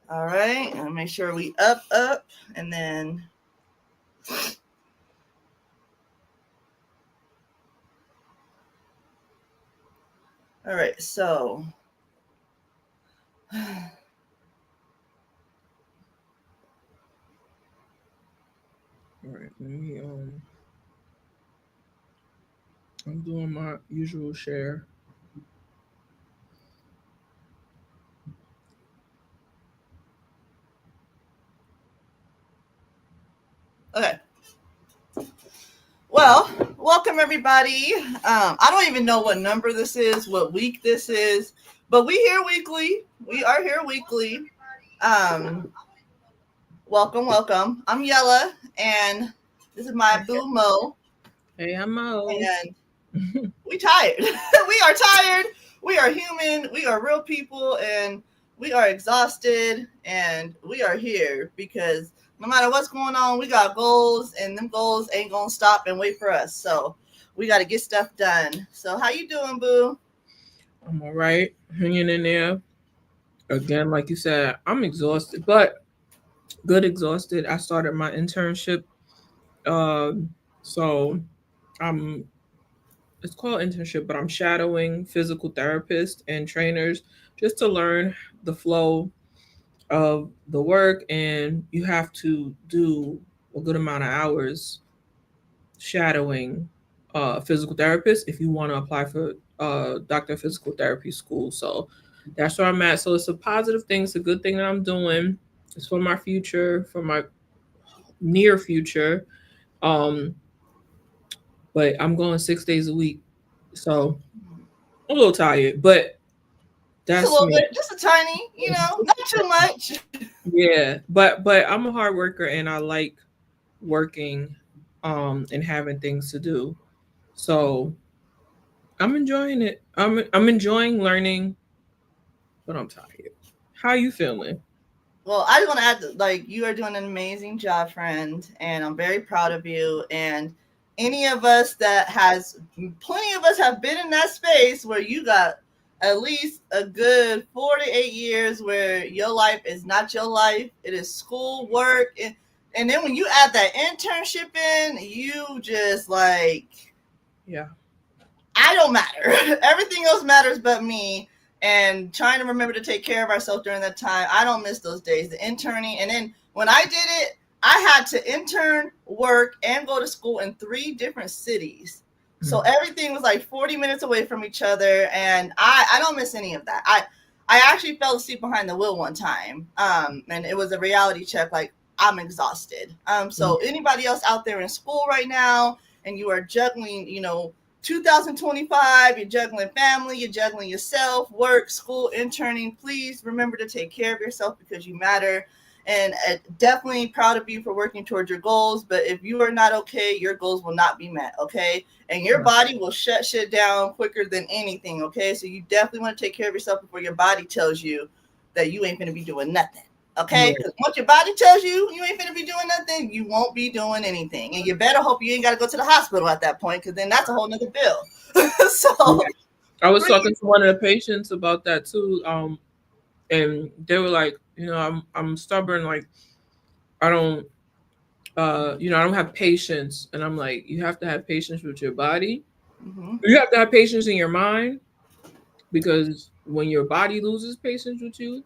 All right, and make sure we up, and then all right. So All right, let me I'm doing my usual share. okay. Well, welcome everybody. I don't even know what number this is, what week this is, but we here weekly. We are here weekly. Um, welcome. I'm Yella, and this is my boo Mo, Hey, I'm Mo. and we tired. We are tired. We are human. We are real people, and we are exhausted, and we are here because no matter what's going on, we got goals, and them goals ain't gonna stop and wait for us. So we got to get stuff done. So how you doing, boo? I'm all right, hanging in there. Again, like you said, I'm exhausted, but good exhausted. I started my internship. So I'm it's called internship, but I'm shadowing physical therapists and trainers just to learn the flow of the work, and you have to do a good amount of hours shadowing physical therapists if you want to apply for doctor of physical therapy school. So that's where I'm at. So it's a positive thing. It's a good thing that I'm doing. It's for my future, for my near future. Um, but I'm going 6 days a week, so I'm a little tired. But Just a that's little me. bit, just a tiny, not too much. Yeah, but I'm a hard worker and I like working and having things to do. So I'm enjoying it. I'm enjoying learning, but I'm tired. How you feeling? Well, I just want to add, that, like, you are doing an amazing job, friend, and I'm very proud of you. And any of us that has, plenty of us have been in that space where you got at least a good 4 to 8 years where your life is not your life. It is school, work, and then when you add that internship in, you just like, Yeah. I don't matter. Everything else matters but me. And trying to remember to take care of ourselves during that time. I don't miss those days. The interning. And then when I did it, I had to intern, work, and go to school in 3 different cities. So Mhm. everything was like 40 minutes away from each other. And I don't miss any of that. I actually fell asleep behind the wheel one time. And it was a reality check. Like, I'm exhausted. So anybody else out there in school right now and you are juggling, 2025, you're juggling family, you're juggling yourself, work, school, interning. Please remember to take care of yourself because you matter. And definitely proud of you for working towards your goals. But if you are not okay, your goals will not be met. Okay. And your body will shut shit down quicker than anything. Okay. So you definitely want to take care of yourself before your body tells you that you ain't going to be doing nothing. Okay, Right. because once your body tells you you ain't gonna be doing nothing, you won't be doing anything, and you better hope you ain't got to go to the hospital at that point, because then that's a whole nother bill. Yeah. So, I was please, talking to one of the patients about that too. And they were like, I'm stubborn. Like I don't, I don't have patience. And I'm like, you have to have patience with your body. mm-hmm. You have to have patience in your mind because when your body loses patience with you,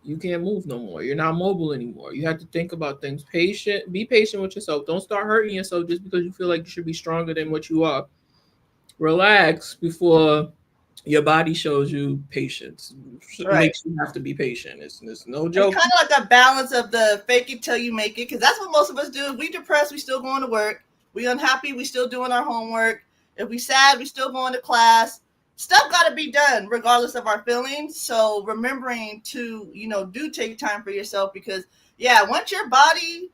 you can't move no more. You're not mobile anymore. You have to think about things. Be patient with yourself. Don't start hurting yourself just because you feel like you should be stronger than what you are. Relax before your body shows you patience. Right. Makes you have to be patient. It's no It's joke. kind of like a balance of the fake it till you make it, because that's what most of us do. If we depressed, we still going to work. We unhappy, we still doing our homework. If we sad, we still going to class. Stuff got to be done regardless of our feelings. So remembering to, do take time for yourself, because yeah, once your body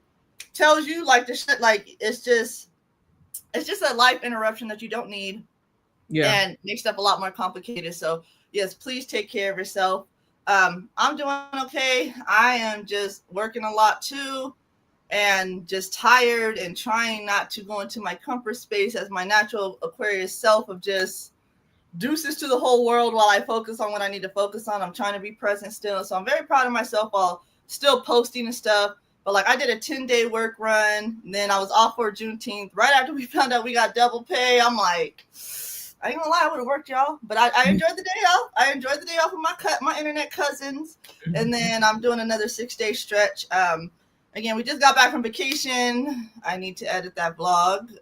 tells you like the shit, like it's just a life interruption that you don't need Yeah. and makes stuff a lot more complicated. So yes, please take care of yourself. I'm doing okay. I am just working a lot too, and just tired and trying not to go into my comfort space as my natural Aquarius self of just deuces to the whole world while I focus on what I need to focus on. I'm trying to be present still. So I'm very proud of myself while still posting and stuff. But like I did a 10-day work run, and then I was off for Juneteenth. Right after we found out we got double pay, I'm like, I ain't gonna lie, I would have worked, y'all. But I enjoyed the day off. I enjoyed the day off with my internet cousins. And then I'm doing another 6-day stretch. Again, we just got back from vacation. I need to edit that vlog.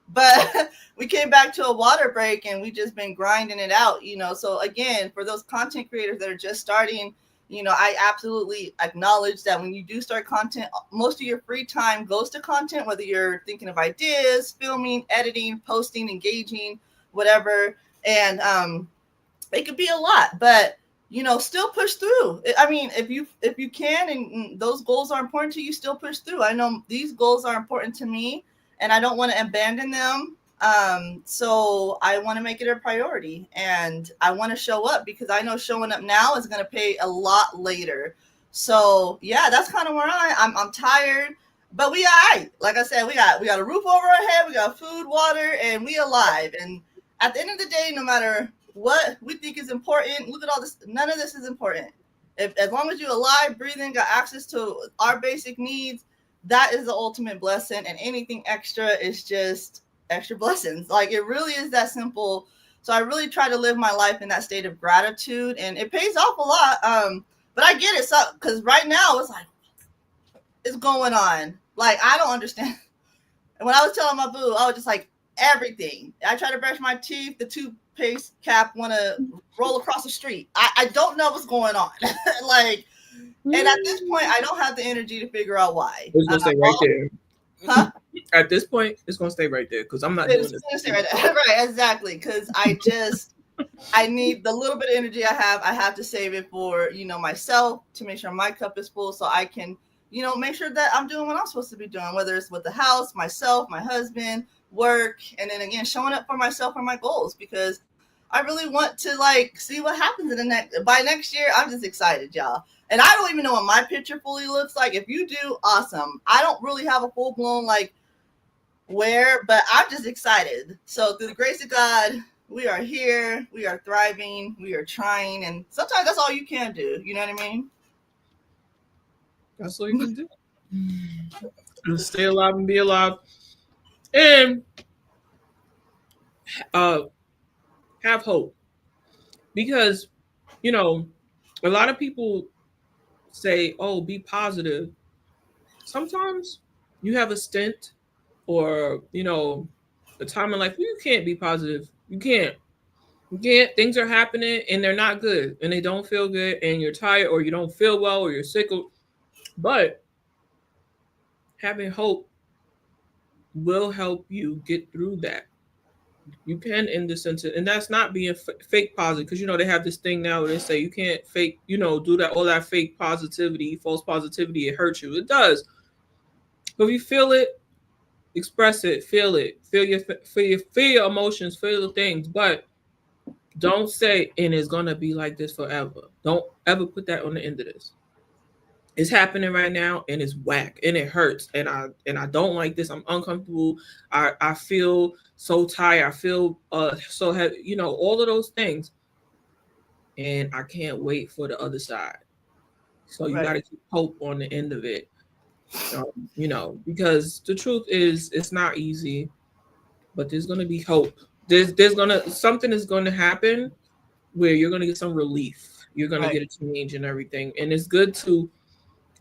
But we came back to a water break and we just been grinding it out, you know. So again, for those content creators that are just starting, you know, I absolutely acknowledge that when you do start content, most of your free time goes to content, whether you're thinking of ideas, filming, editing, posting, engaging, whatever. And it could be a lot, but you know, still push through. I mean, if you can and those goals are important to you, still push through. I know these goals are important to me and I don't want to abandon them. So I want to make it a priority and I want to show up because I know showing up now is going to pay a lot later. So yeah, that's kind of where I'm tired, but we all right. Like I said, we got a roof over our head, we got food, water, and we alive. And at the end of the day, no matter what we think is important, look at all this. None of this is important. If as long as you're alive, breathing, got access to our basic needs, that is the ultimate blessing. And anything extra is just extra blessings. Like it really is that simple. So I really try to live my life in that state of gratitude, and it pays off a lot. But I get it, so because right now it's like it's going on. Like I don't understand. And when I was telling my boo, I was just like everything. I try to brush my teeth. The toothpaste cap want to roll across the street. I don't know what's going on. Like, and at this point, I don't have the energy to figure out why. It's gonna stay right there. Huh? At this point, it's gonna stay right there because I'm not doing this. Stay right there. Right, exactly. Because I need the little bit of energy I have to save it for, you know, myself, to make sure my cup is full so I can, you know, make sure that I'm doing what I'm supposed to be doing, whether it's with the house, myself, my husband, work, and then again, showing up for myself and my goals, because I really want to like see what happens by next year. I'm just excited, y'all. And I don't even know what my picture fully looks like. If you do, awesome. I don't really have a full blown like where, but I'm just excited. So through the grace of God, we are here, we are thriving, we are trying, and sometimes that's all you can do. You know what I mean? That's all you can do. Just stay alive and be alive. And have hope. Because, you know, a lot of people say, oh, be positive. Sometimes you have a stint or, you know, a time in life where you can't be positive. You can't. Things are happening and they're not good and they don't feel good and you're tired or you don't feel well or you're sick. But having hope will help you get through that. You can in the sense, and that's not being fake positive, because you know they have this thing now where they say you can't fake, you know, do that all that fake positivity, false positivity. It hurts you. It does. But if you feel it, express it, feel your emotions, feel the things. But don't say and it's gonna be like this forever. Don't ever put that on the end of this. It's happening right now and it's whack and it hurts and I don't like this. I'm uncomfortable. I feel so tired. I feel so heavy, you know, all of those things. And I can't wait for the other side. So you got to keep hope on the end of it. You know, because the truth is it's not easy, but there's going to be hope. Something is going to happen where you're going to get some relief. You're going to get a change and everything. And it's good to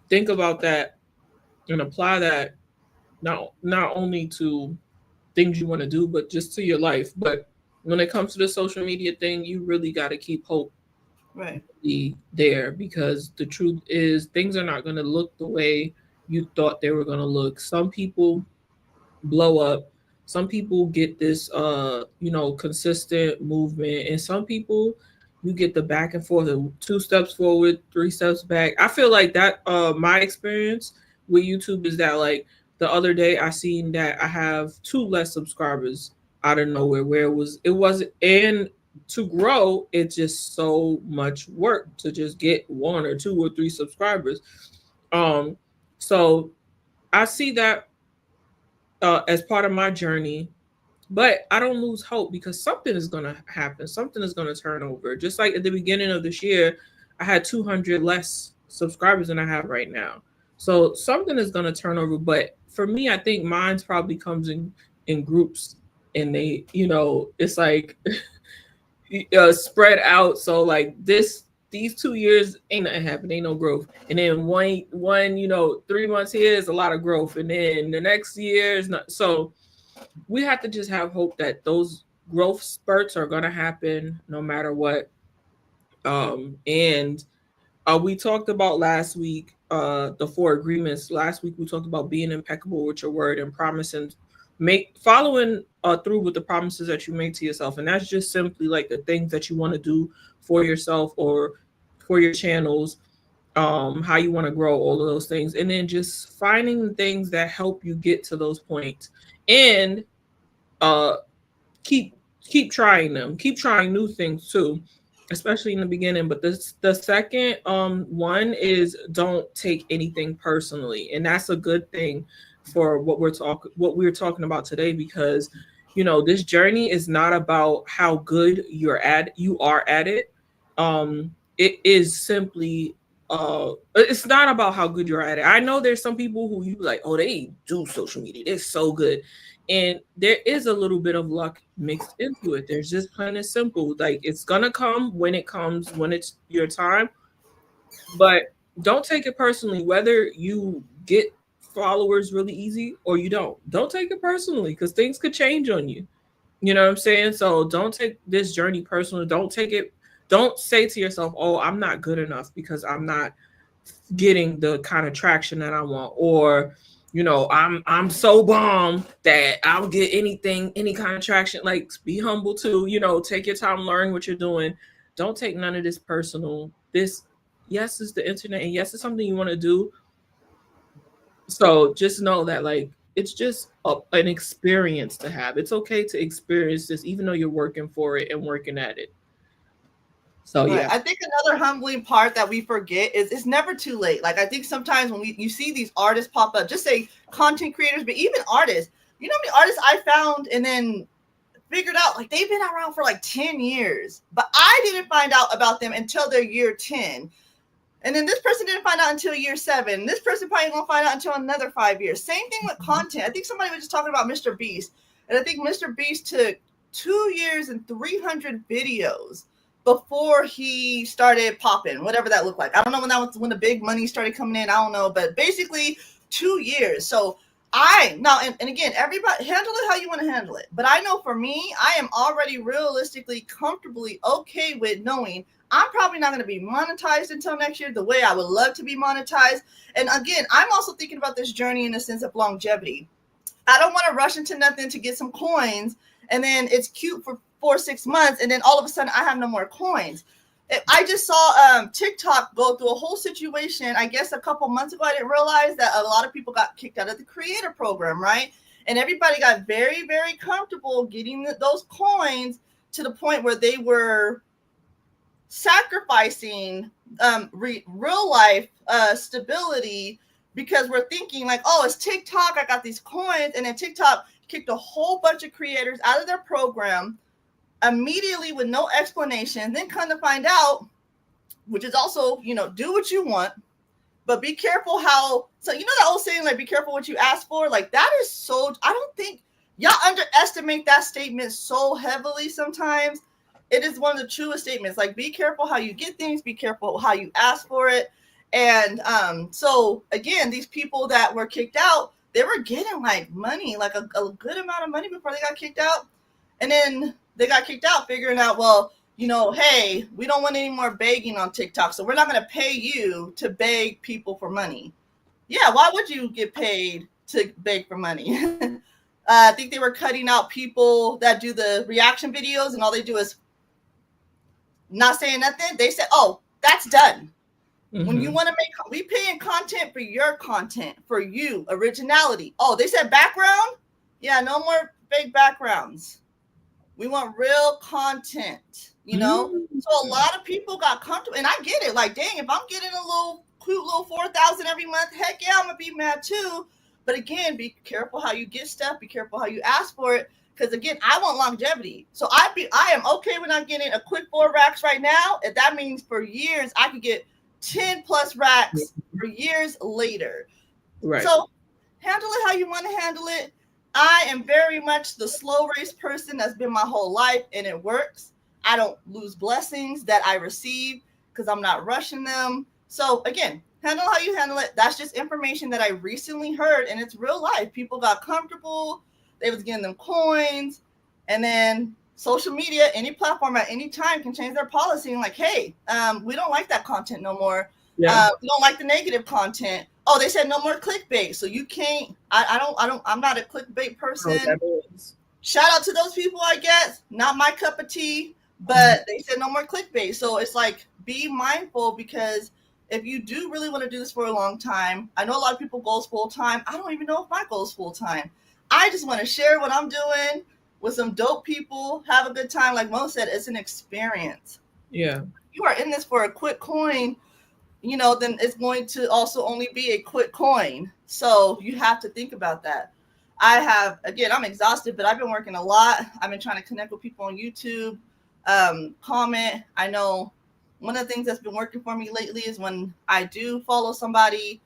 think about that and apply that not only to things you want to do, but just to your life. But when it comes to the social media thing, you really got to keep hope there, because the truth is things are not going to look the way you thought they were going to look. Some people blow up. Some people get this, you know, consistent movement, and some people you get the back and forth, 2 steps forward, 3 steps back. I feel like that. My experience with YouTube is that, like, the other day I seen that I have 2 less subscribers out of nowhere, where it was, and to grow, it's just so much work to just get 1 or 2 or 3 subscribers. So I see that as part of my journey, But I don't lose hope because something is going to happen. Something is going to turn over. Just like at the beginning of this year, I had 200 less subscribers than I have right now. So something is going to turn over. But for me, I think mine's probably comes in groups, and they, it's like spread out. So like these 2 years ain't nothing happened, ain't no growth. And then one 3 months here is a lot of growth, and then the next year is not. So we have to just have hope that those growth spurts are going to happen no matter what. And we talked about last week the four agreements. Last week we talked about being impeccable with your word and promising, make following through with the promises that you make to yourself, and that's just simply like the things that you want to do for yourself or for your channels, how you want to grow, all of those things, and then just finding things that help you get to those points. And uh keep keep trying them, keep trying new things too, especially in the beginning. But the second one is don't take anything personally, and that's a good thing for what we're talking about today, because this journey is not about how good you are at it. It is simply it's not about how good you're at it. I know there's some people who you like, oh, they do social media, they're so good, and there is a little bit of luck mixed into it. There's just plain and simple, like it's gonna come when it comes, when it's your time. But don't take it personally whether you get followers really easy or you don't take it personally, because things could change on you. You know what I'm saying? So don't take this journey personally. Don't say to yourself, oh, I'm not good enough because I'm not getting the kind of traction that I want, or I'm so bomb that I'll get any kind of traction. Like, be humble too. Take your time, learn what you're doing. Don't take none of this personal. This, yes, is the internet, and yes, it's something you want to do. So just know that, like, it's just an experience to have. It's okay to experience this, even though you're working for it and working at it. So Right. yeah. I think another humbling part that we forget is it's never too late. Like, I think sometimes when you see these artists pop up, just say content creators, but even artists, how many artists I found and then figured out like they've been around for like 10 years, but I didn't find out about them until their year 10. And then this person didn't find out until year 7. This person probably won't find out until another 5 years. Same thing with content. I think somebody was just talking about Mr. Beast. And I think Mr. Beast took 2 years and 300 videos before he started popping, whatever that looked like. I don't know when the big money started coming in. I don't know. But basically 2 years. So and again, everybody handle it how you want to handle it. But I know for me, I am already realistically comfortably okay with knowing I'm probably not going to be monetized until next year the way I would love to be monetized. And again, I'm also thinking about this journey in a sense of longevity. I don't want to rush into nothing to get some coins, and then it's cute for 4-6 months, and then all of a sudden I have no more coins. I just saw TikTok go through a whole situation, I guess a couple months ago. I didn't realize that a lot of people got kicked out of the creator program, right? And everybody got very, very comfortable getting those coins to the point where they were sacrificing real life stability, because we're thinking like, oh, it's TikTok, I got these coins. And then TikTok kicked a whole bunch of creators out of their program immediately with no explanation. Then come to find out, which is also, do what you want, but be careful how. So that old saying, like, be careful what you ask for. Like, that is so, I don't think y'all underestimate that statement so heavily sometimes. It is one of the truest statements. Like, be careful how you get things, be careful how you ask for it. And so again, these people that were kicked out, they were getting like money, like a good amount of money before they got kicked out. And then they got kicked out figuring out, well, hey, we don't want any more begging on TikTok, so we're not going to pay you to beg people for money. Yeah, why would you get paid to beg for money? I think they were cutting out people that do the reaction videos, and all they do is not saying nothing. They said, oh, that's done. Mm-hmm. When you want to we paying content for your content, for you, originality. Oh, they said background? Yeah, no more fake backgrounds. We want real content, Mm-hmm. So a lot of people got comfortable, and I get it. Like, dang, if I'm getting a cute little 4,000 every month, heck yeah, I'm gonna be mad too. But again, be careful how you get stuff. Be careful how you ask for it, Because again, I want longevity. So I am okay with not getting a quick 4 racks right now. If that means for years I could get 10 plus racks for years later. Right. So handle it how you want to handle it. I am very much the slow race person that's been my whole life, and it works. I don't lose blessings that I receive because I'm not rushing them. So again, handle how you handle it. That's just information that I recently heard, and it's real life. People got comfortable. They was getting them coins, and then social media, any platform at any time can change their policy and like, hey, we don't like that content no more. Yeah. We don't like the negative content. Oh, they said no more clickbait, so you can't. I'm not a clickbait person. Shout out to those people, I guess. Not my cup of tea, but they said no more clickbait. So it's like, be mindful, because if you do really want to do this for a long time, I know a lot of people goals full time. I don't even know if my goal is full time. I just want to share what I'm doing with some dope people, have a good time. Like Mo said, it's an experience. Yeah. You are in this for a quick coin, then it's going to also only be a quick coin. So you have to think about that. I'm exhausted, but I've been working a lot. I've been trying to connect with people on YouTube, comment. I know one of the things that's been working for me lately is when I do follow somebody,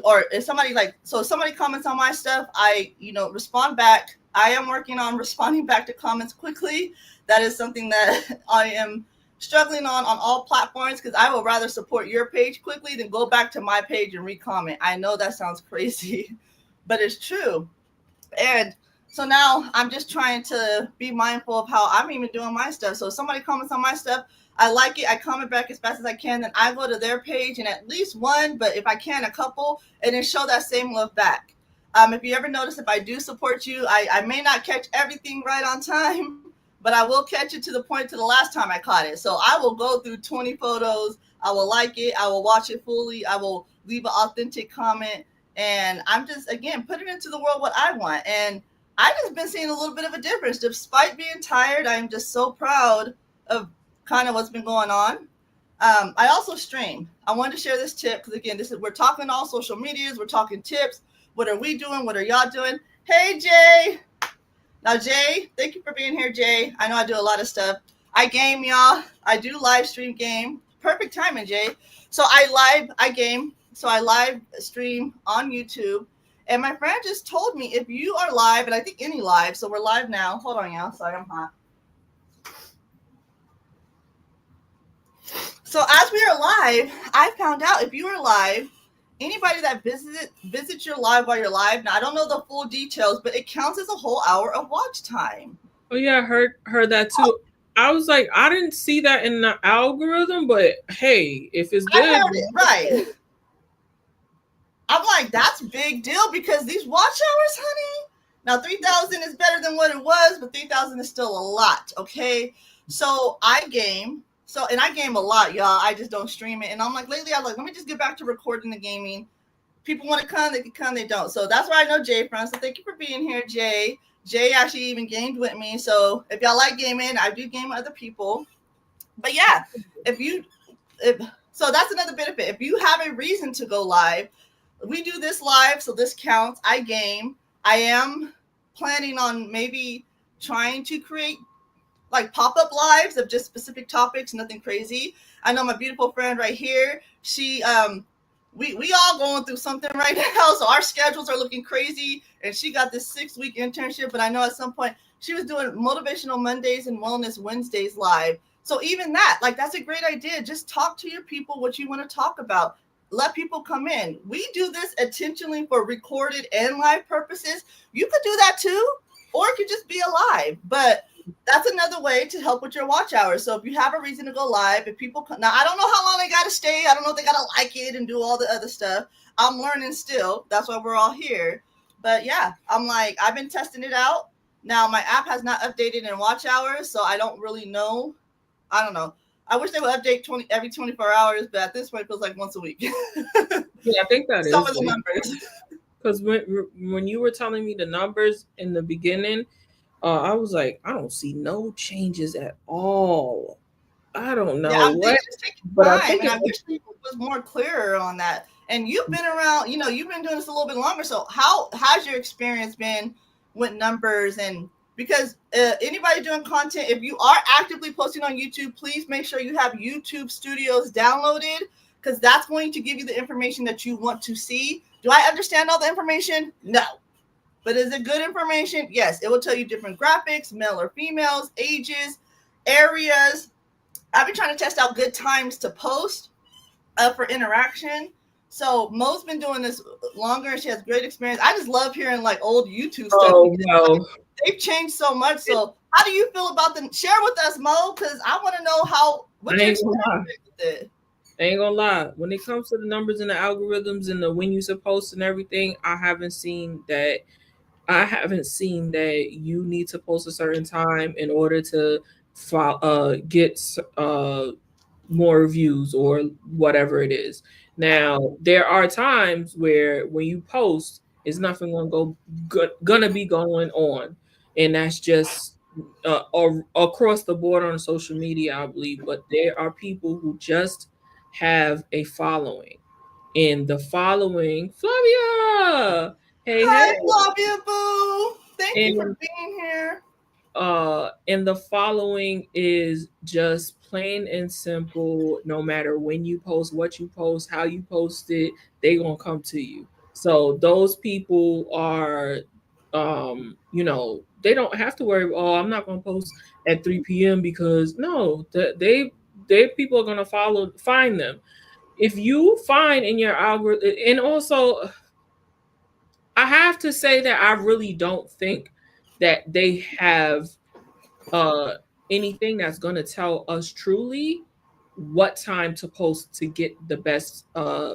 or if somebody if somebody comments on my stuff, I, respond back. I am working on responding back to comments quickly. That is something that I am struggling on all platforms, because I will rather support your page quickly than go back to my page and recomment. I know that sounds crazy, but it's true. And so now I'm just trying to be mindful of how I'm even doing my stuff. So if somebody comments on my stuff, I like it, I comment back as fast as I can, then I go to their page and at least one, but if I can, a couple, and then show that same love back. If you ever notice, if I do support you, I may not catch everything right on time, but I will catch it to the point to the last time I caught it. So I will go through 20 photos. I will like it. I will watch it fully. I will leave an authentic comment. And I'm just, again, putting into the world what I want. And I've just been seeing a little bit of a difference. Despite being tired, I'm just so proud of kind of what's been going on. I also stream. I wanted to share this tip because, again, we're talking all social medias. We're talking tips. What are we doing? What are y'all doing? Hey, Jay. Now, Jay, thank you for being here, Jay. I know I do a lot of stuff. I game, y'all. I do live stream game. Perfect timing, Jay. So I game. So I live stream on YouTube. And my friend just told me, if you are live, and I think any live, so we're live now. Hold on, y'all. Sorry, I'm hot. So as we are live, I found out if you are live, anybody that visits your live while you're live, now I don't know the full details, but it counts as a whole hour of watch time. Oh yeah, I heard that too. I was like, I didn't see that in the algorithm, but hey, if it's good, I heard it, right? I'm like, that's a big deal, because these watch hours, honey. Now 3,000 is better than what it was, but 3,000 is still a lot. Okay, so I game. And I game a lot, y'all. I just don't stream it. And I'm like, lately, I'm like, let me just get back to recording the gaming. People want to come, they can come, they don't. So that's where I know Jay from. So thank you for being here, Jay. Jay actually even gamed with me. So if y'all like gaming, I do game with other people. But yeah, so that's another benefit. If you have a reason to go live, we do this live, so this counts. I game. I am planning on maybe trying to create like pop-up lives of just specific topics, nothing crazy. I know my beautiful friend right here, she we all going through something right now, so our schedules are looking crazy, and she got this 6-week internship, but I know at some point she was doing motivational Mondays and wellness Wednesdays live. So even that, like, that's a great idea. Just talk to your people what you want to talk about. Let people come in. We do this intentionally for recorded and live purposes. You could do that too, or it could just be a live, but that's another way to help with your watch hours. So if you have a reason to go live, if people come, now I don't know how long they got to stay. I don't know if they got to like it and do all the other stuff. I'm learning still. That's why we're all here. But yeah, I'm like, I've been testing it out. Now my app has not updated in watch hours, so I don't really know. I don't know. I wish they would update every 24 hours, but at this point it feels like once a week. Yeah, I think that Some is of the numbers. Because when you were telling me the numbers in the beginning, I was like, I don't see no changes at all. I don't know what, but I think I wish people was more clearer on that. And you've been around, you've been doing this a little bit longer. So how has your experience been with numbers? And because anybody doing content, if you are actively posting on YouTube, please make sure you have YouTube Studios downloaded, because that's going to give you the information that you want to see. Do I understand all the information? No. But is it good information? Yes. It will tell you different graphics, male or females, ages, areas. I've been trying to test out good times to post for interaction. So Mo's been doing this longer. She has great experience. I just love hearing like old YouTube stuff. Oh no, They've changed so much. So how do you feel about them? Share with us, Mo, because I want to know what your experience with it. I ain't gonna lie. When it comes to the numbers and the algorithms and the when you post and everything, I haven't seen that. I haven't seen that you need to post a certain time in order to get more views or whatever it is. Now, there are times where when you post, it's nothing gonna be going on, and that's just across the board on social media, I believe. But there are people who just have a following, and the following, Flavia. Hey, Hi, hey. Flavia Boo. Thank you for And being here. and the following is just plain and simple. No matter when you post, what you post, how you post it, they gonna come to you. So those people are they don't have to worry, oh, I'm not gonna post at 3 p.m. because no, they people are gonna find them. If you find in your algorithm, and also I have to say that I really don't think that they have uh anything that's going to tell us truly what time to post to get the best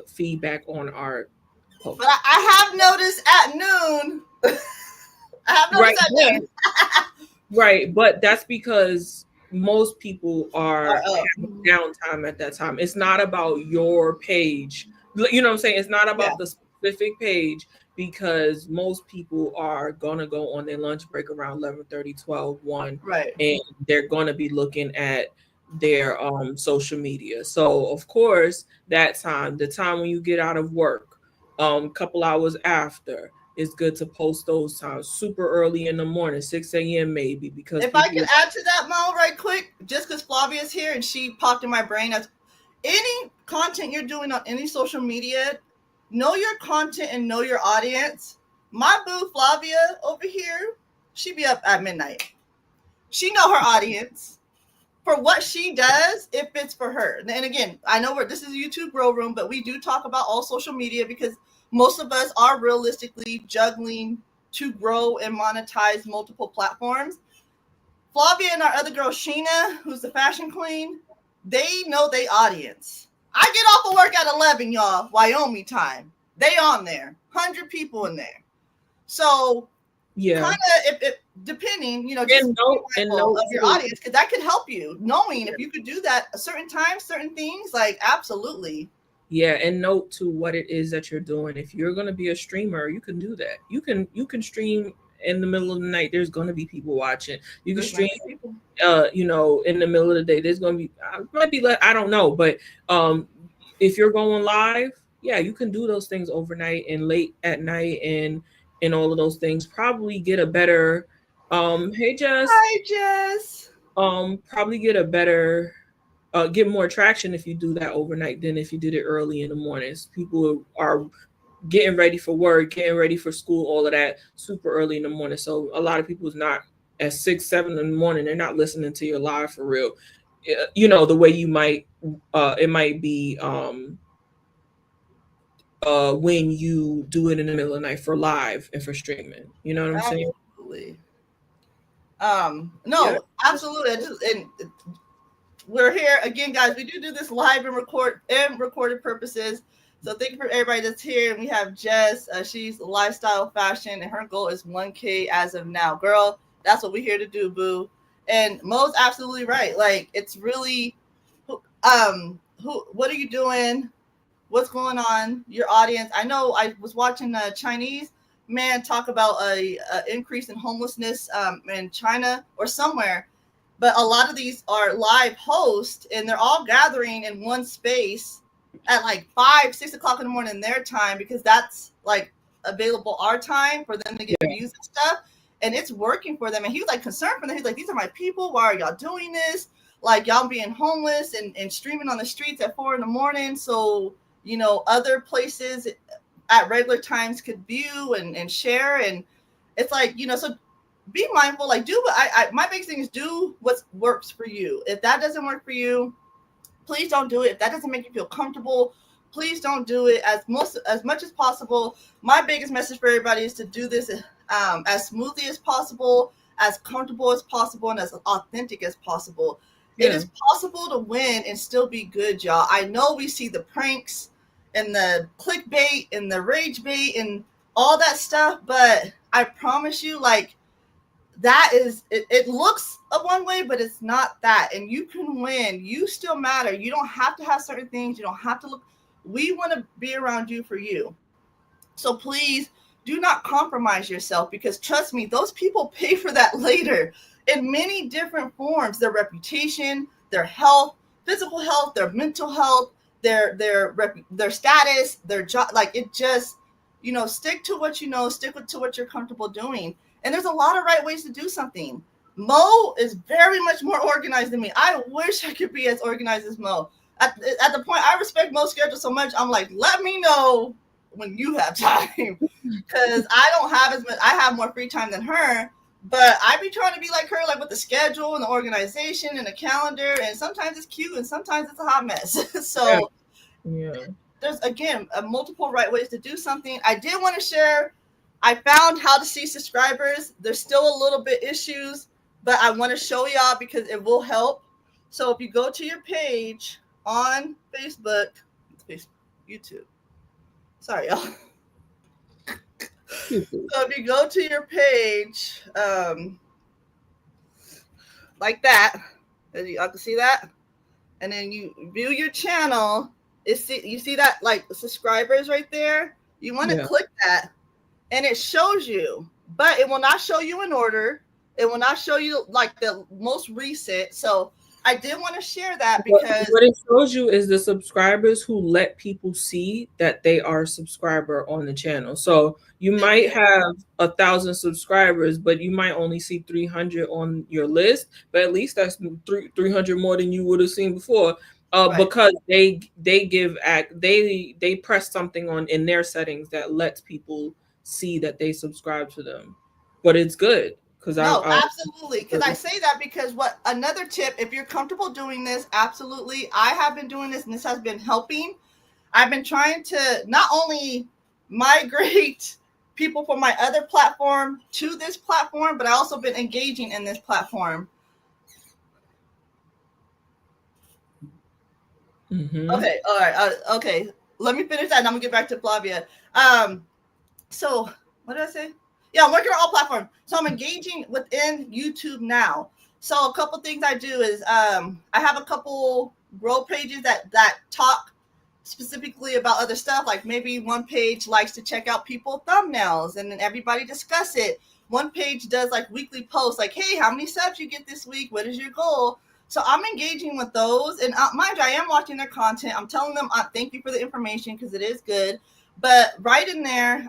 feedback on our post. But I have noticed at noon. I have Right, noticed at yeah. noon. Right, but that's because most people are Up. having downtime at that time. It's not about your page. You know what I'm saying? It's not about the specific page, because most people are going to go on their lunch break around 11:30, 12, 1, Right. and they're going to be looking at their social media. So, of course, that time, the time when you get out of work, couple hours after, it's good to post those times super early in the morning, 6 a.m. maybe, because If I can add to that, Mo, right quick, just because Flavia's here and she popped in my brain, as any content you're doing on any social media, know your content and know your audience. My boo Flavia over here, she be up at midnight. She know her audience. For what she does, it fits for her. And again, I know this is a YouTube Grow Room, but we do talk about all social media because most of us are realistically juggling to grow and monetize multiple platforms. Flavia and our other girl, Sheena, who's the fashion queen, they know their audience. I get off of work at 11, y'all, Wyoming time. They on there. 100 people in there. So yeah, kind of if depending, just note of your audience, because that could help you knowing if you could do that a certain time, certain things, like absolutely. Yeah, and note to what it is that you're doing. If you're going to be a streamer, you can do that. You can stream in the middle of the night. There's going to be people watching. You can stream in the middle of the day. There's going to be might be I don't know, but if you're going live, yeah, you can do those things overnight and late at night and all of those things. Probably get a better hey Jess. Hi Jess. Probably get a better get more traction if you do that overnight than if you did it early in the mornings. People are getting ready for work, getting ready for school, all of that super early in the morning. So a lot of people is not at 6, 7 in the morning. They're not listening to your live for real. The way you might, it might be when you do it in the middle of the night for live and for streaming. You know what I'm saying? Absolutely. No, absolutely. And we're here again, guys. We do this live and recorded purposes. So thank you for everybody that's here. And we have Jess. She's lifestyle fashion, and her goal is 1K as of now. Girl, that's what we're here to do, boo. And Mo's absolutely right. Like, it's really, what are you doing? What's going on? Your audience. I know I was watching a Chinese man talk about a increase in homelessness in China or somewhere. But a lot of these are live hosts, and they're all gathering in one space at like 5, 6 o'clock in the morning their time, because that's like available our time for them to get views and stuff. and it's working for them. And he was like concerned for them. He's like, these are my people. Why are y'all doing this? Like, y'all being homeless and streaming on the streets at 4 a.m. So, you know, other places at regular times could view and share. And it's like, you know, so be mindful, like do what I my biggest thing is do what works for you. If that doesn't work for you, please don't do it. If that doesn't make you feel comfortable, please don't do it. As much as possible, my biggest message for everybody is to do this as smoothly as possible, as comfortable as possible, and as authentic as possible. It is possible to win and still be good, y'all. I know we see the pranks and the clickbait and the rage bait and all that stuff, but I promise you, like, that is it looks a one way, but it's not that. And you can win. You still matter. You don't have to have certain things. You don't have to look. We want to be around you for you. So please do not compromise yourself, because trust me, those people pay for that later in many different forms. Their reputation, their health, physical health, their mental health, their status, their job. Like, it just, you know, stick to what you know, to what you're comfortable doing. And there's a lot of right ways to do something. Mo is very much more organized than me. I wish I could be as organized as Mo. At the point, I respect Mo's schedule so much, I'm like, let me know when you have time, because I don't have as much. I have more free time than her, but I be trying to be like her, like with the schedule and the organization and the calendar, and sometimes it's cute and sometimes it's a hot mess. So there's, again, multiple right ways to do something. I did want to share, I found how to see subscribers. There's still a little bit issues, but I want to show y'all because it will help. So if you go to your page on Facebook, YouTube. Sorry, y'all. So if you go to your page, like that, y'all can see that, and then you view your channel. You see that, like, subscribers right there? You want to click that, and it shows you, but it will not show you in order. It will not show you like the most recent. So I did want to share that, because what it shows you is the subscribers who let people see that they are a subscriber on the channel. So you might have 1,000 subscribers, but you might only see 300 on your list, but at least that's 300 more than you would have seen before. Right. Because they press something on in their settings that lets people see that they subscribe to them. But it's good. Absolutely. Because I say that because another tip, if you're comfortable doing this, absolutely. I have been doing this and this has been helping. I've been trying to not only migrate people from my other platform to this platform, but I also been engaging in this platform. Mm-hmm. Okay. All right. Okay. Let me finish that and I'm gonna get back to Flavia. So what did I say? Yeah, I'm working on all platforms. So I'm engaging within YouTube now. So a couple things I do is I have a couple grow pages that talk specifically about other stuff. Like maybe one page likes to check out people thumbnails and then everybody discuss it. One page does like weekly posts like, hey, how many subs you get this week? What is your goal? So I'm engaging with those. And mind you, I am watching their content. I'm telling them thank you for the information because it is good. But right in there,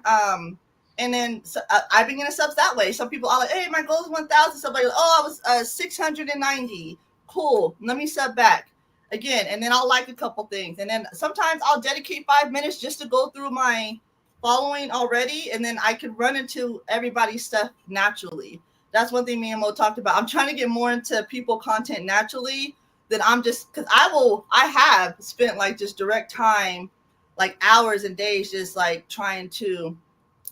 and then I've been getting subs that way. Some people are like, hey, my goal is 1,000. Somebody like, oh, I was 690. Cool. Let me sub back again. And then I'll like a couple things. And then sometimes I'll dedicate 5 minutes just to go through my following already. And then I can run into everybody's stuff naturally. That's one thing me and Mo talked about. I'm trying to get more into people content naturally than I'm just, because I have spent like just direct time, like hours and days, just like trying to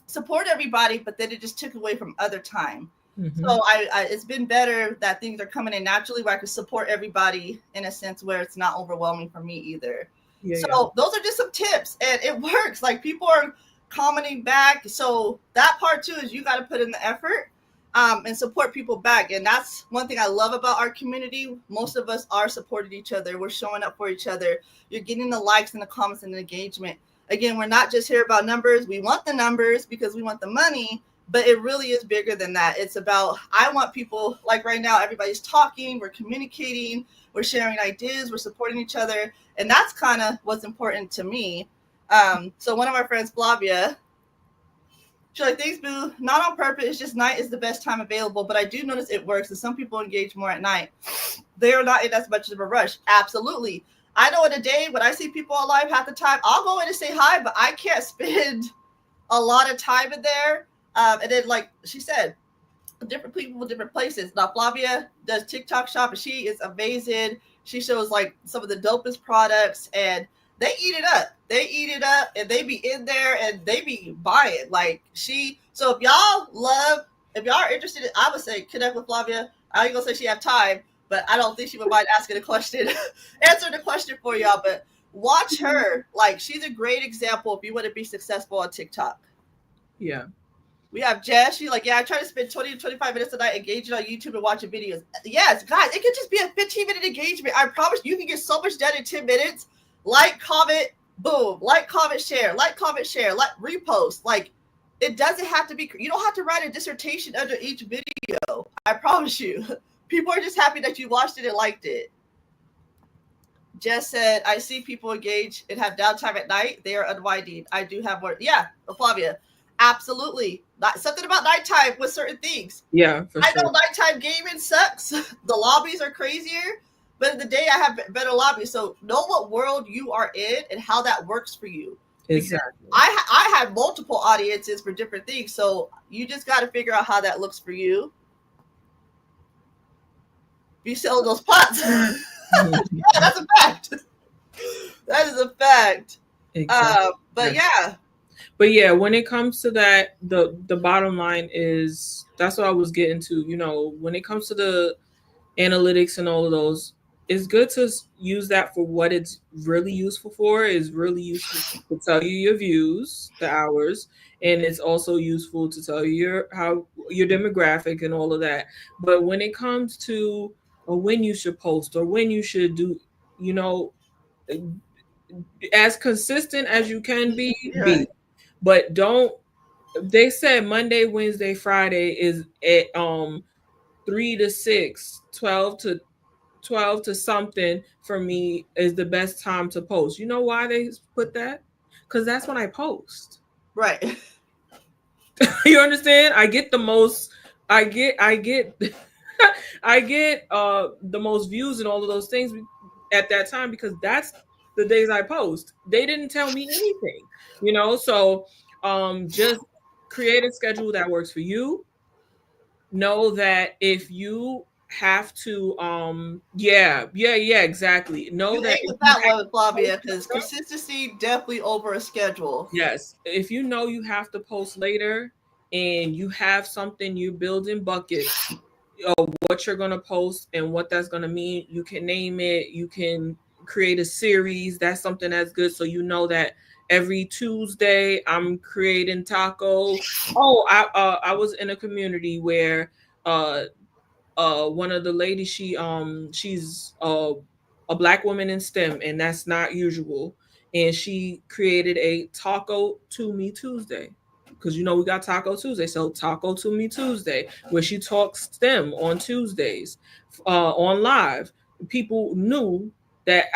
support everybody, but then it just took away from other time. Mm-hmm. So it's been better that things are coming in naturally where I can support everybody in a sense where it's not overwhelming for me either. Those are just some tips and it works. Like people are commenting back. So that part too is you got to put in the effort and support people back. And that's one thing I love about our community. Most of us are supporting each other. We're showing up for each other. You're getting the likes and the comments and the engagement. Again, we're not just here about numbers. We want the numbers because we want the money, but it really is bigger than that. It's about, I want people, like right now, everybody's talking, we're communicating, we're sharing ideas, we're supporting each other. And that's kind of what's important to me. So one of our friends, Flavia, She's like, thanks, boo. Not on purpose. It's just night is the best time available. But I do notice it works. And some people engage more at night. They are not in as much of a rush. Absolutely. I know in a day when I see people on live half the time, I'll go in and say hi, but I can't spend a lot of time in there. And then, like she said, different people, different places. Now, Flavia does TikTok shop, and she is amazing. She shows like some of the dopest products, and they eat it up. They eat it up, and they be in there, and they be buying. Like so if y'all are interested, I would say connect with Flavia. I ain't gonna say she have time, but I don't think she would mind asking a question, answering the question for y'all. But watch her. Like, she's a great example if you want to be successful on TikTok. Yeah. We have Jess. She's like, yeah, I try to spend 20 to 25 minutes a night engaging on YouTube and watching videos. Yes, guys, it could just be a 15-minute engagement. I promise you can get so much done in 10 minutes. Like, comment, boom. Like, comment, share. Like, comment, share. Like, repost. Like, it doesn't have to be, you don't have to write a dissertation under each video. I promise you. People are just happy that you watched it and liked it. Jess said, I see people engage and have downtime at night. They are unwinding. I do have more. Yeah, Flavia. Absolutely. Something about nighttime with certain things. Yeah, for sure. I know nighttime gaming sucks. The lobbies are crazier, but in the day I have better lobbies. So know what world you are in and how that works for you. Exactly. I have multiple audiences for different things. So you just got to figure out how that looks for you. You sell those pots. Yeah, that's a fact. That is a fact. Exactly. But yeah. But yeah, when it comes to that, the bottom line is that's what I was getting to. You know, when it comes to the analytics and all of those, it's good to use that for what it's really useful for. It's really useful to tell you your views, the hours, and it's also useful to tell you your demographic and all of that. But when it comes to when you should post or when you should do, you know, as consistent as you can be, Right. but don't. They said Monday, Wednesday, Friday is at 3 to 6, 12 to something for me is the best time to post. You know why they put that? Because that's when I post. Right. You understand? I get the most. I get. I get the most views and all of those things at that time because that's the days I post. They didn't tell me anything, you know. So just create a schedule that works for you. Know that if you have to exactly. Know You that ate if with you that have one, Flavia, because consistency definitely over a schedule. yes, if you know you have to post later and you have something you're building buckets of what you're going to post and what that's going to mean, you can name it, you can create a series. That's something that's good. So you know that every Tuesday I'm creating taco. Oh, I was in a community where one of the ladies she's a black woman in STEM and that's not usual, and she created a Taco to Me Tuesday because you know we got Taco Tuesday, so Taco to Me Tuesday where she talks STEM on Tuesdays on live. People knew that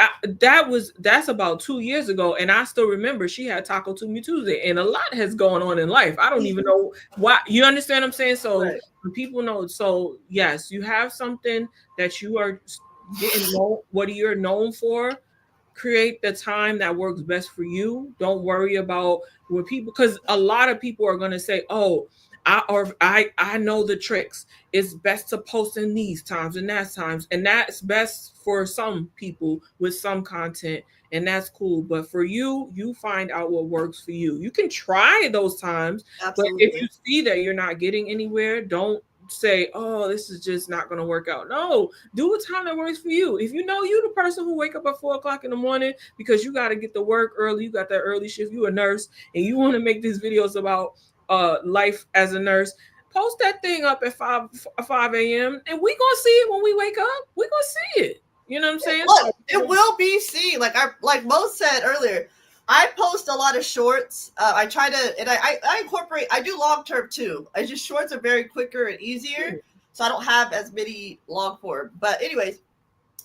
that's about 2 years ago, and I still remember she had Taco to Me Tuesday, and a lot has gone on in life. I don't even know why. You understand what I'm saying? So Right. people know. So yes, you have something that you are getting known, what you're known for. Create the time that works best for you. Don't worry about what people, because a lot of people are going to say, oh, I know the tricks. It's best to post in these times and that times, and that's best for some people with some content, and that's cool. But for you, you find out what works for you. You can try those times, but if you Absolutely. see that you're not getting anywhere, don't say, oh, this is just not going to work out. No, do a time that works for you. If you know you the person who wake up at 4 o'clock in the morning because you got to get to work early, you got that early shift, you a nurse, and you want to make these videos about life as a nurse, post that thing up at 5 a.m. and we gonna see it when we wake up. We gonna see it. You know what I'm saying? Look, it will be seen. Like Mo said earlier, I post a lot of shorts. I try to, and I incorporate. I do long term too. I just shorts are very quicker and easier, so I don't have as many long form. But anyways,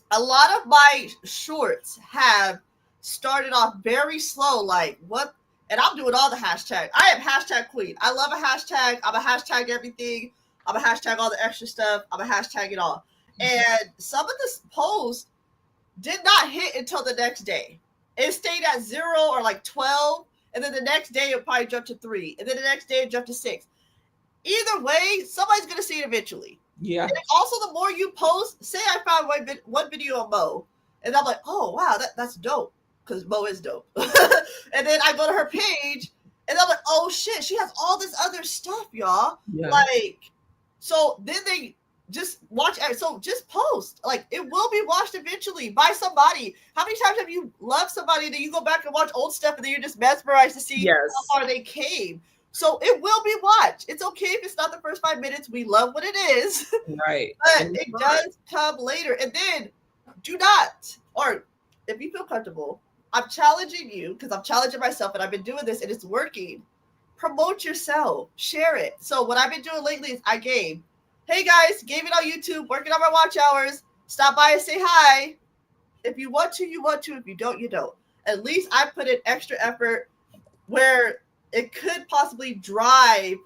a lot of my shorts have started off very slow. Like what? and I'm doing all the hashtag. I am hashtag queen. I love a hashtag. I'm a hashtag everything. I'm a hashtag all the extra stuff. I'm a hashtag it all. And some of the posts did not hit until the next day. It stayed at 0 or like 12, and then the next day it probably jumped to 3, and then the next day it jumped to 6. Either way, somebody's gonna see it eventually. Yeah. And also, the more you post, say I found one video of Mo, and I'm like, oh wow, that's dope, because Mo is dope. And then I go to her page, and I'm like, oh shit, she has all this other stuff, y'all. Yeah. Like, so then they just watch. So just post. Like, it will be watched eventually by somebody. How many times have you loved somebody that you go back and watch old stuff, and then you're just mesmerized to see how far they came? So it will be watched. It's okay if it's not the first 5 minutes. We love what it is. Right. But it does come later. And then do not, or if you feel comfortable, I'm challenging you, because I'm challenging myself, and I've been doing this and it's working. Promote yourself. Share it. So what I've been doing lately is hey guys, gave it on YouTube, working on my watch hours. Stop by and say hi. If you want to, you want to. If you don't, you don't. At least I put in extra effort where it could possibly drive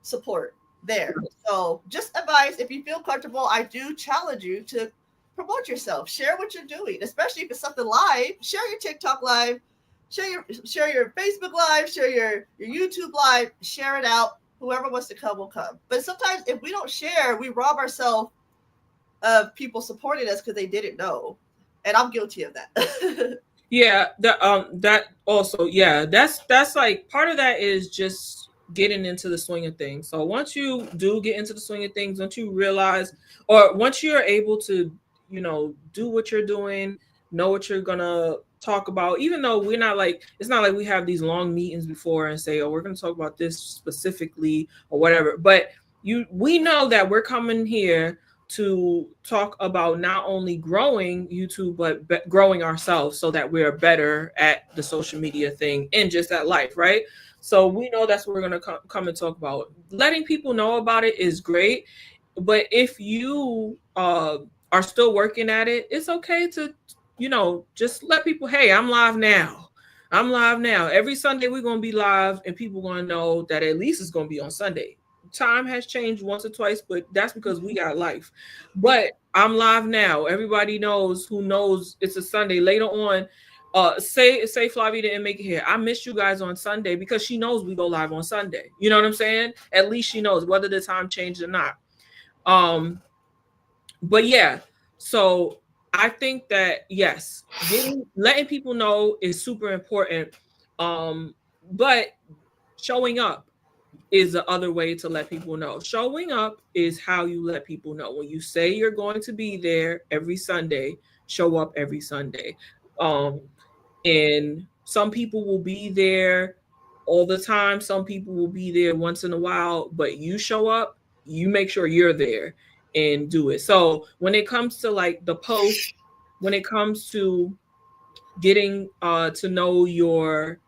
support there. So just advice, if you feel comfortable, I do challenge you to promote yourself. Share what you're doing, especially if it's something live. Share your TikTok live, share your Facebook live, share your YouTube live, share it out. Whoever wants to come will come. But sometimes if we don't share, we rob ourselves of people supporting us because they didn't know. And I'm guilty of that. Yeah, that also, yeah, that's like part of that is just getting into the swing of things. So once you do get into the swing of things, once you realize, or once you're able to, do what you're doing, know what you're gonna talk about, even though we're not like, it's not like we have these long meetings before and say, oh, we're gonna talk about this specifically or whatever. But we know that we're coming here to talk about not only growing YouTube, but growing ourselves so that we're better at the social media thing and just at life, right? So we know that's what we're going to come and talk about. Letting people know about it is great. But if you are still working at it, it's okay to, just let people, hey, I'm live now. I'm live now. Every Sunday we're going to be live, and people are going to know that at least it's going to be on Sunday. Time has changed once or twice, but that's because we got life. But I'm live now. Everybody knows who knows it's a Sunday. Later on, say Flavia didn't make it here. I missed you guys on Sunday because she knows we go live on Sunday. You know what I'm saying? At least she knows whether the time changed or not. But yeah, so I think that yes, letting people know is super important. But showing up is the other way to let people know. Showing up is how you let people know. When you say you're going to be there every Sunday, show up every Sunday. And some people will be there all the time. Some people will be there once in a while, but you show up, you make sure you're there and do it. So when it comes to like the post, when it comes to getting to know your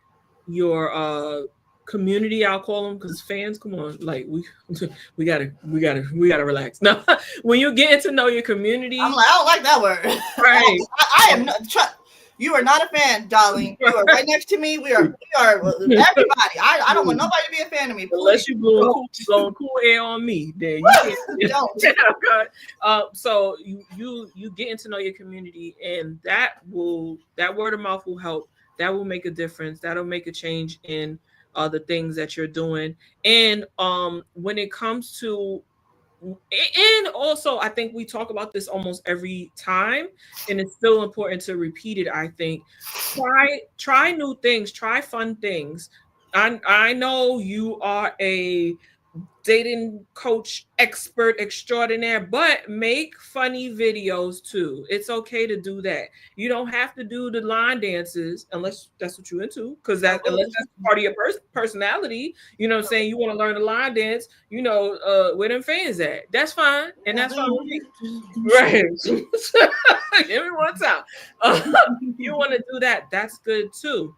community, I'll call them, because fans, come on, like we gotta relax. No, when you're getting to know your community, I'm like, I don't like that word. Right. I am not. You are not a fan, darling. You are right next to me. We are everybody. I don't want nobody to be a fan of me. Please. Unless you blowing cool air on me, then you don't. So you getting to know your community, and that word of mouth will help. That will make a difference. That'll make a change in the things that you're doing. And when it comes to, and also I think we talk about this almost every time, and it's still important to repeat it. I think try new things, try fun things. I know you are a dating coach expert extraordinaire, but make funny videos too. It's okay to do that. You don't have to do the line dances unless that's what you're into, because unless that's part of your personality. You know what I'm saying? You want to learn the line dance, where them fans at. That's fine. And that's fine with me. Right. Give me one time. You want to do that, that's good too.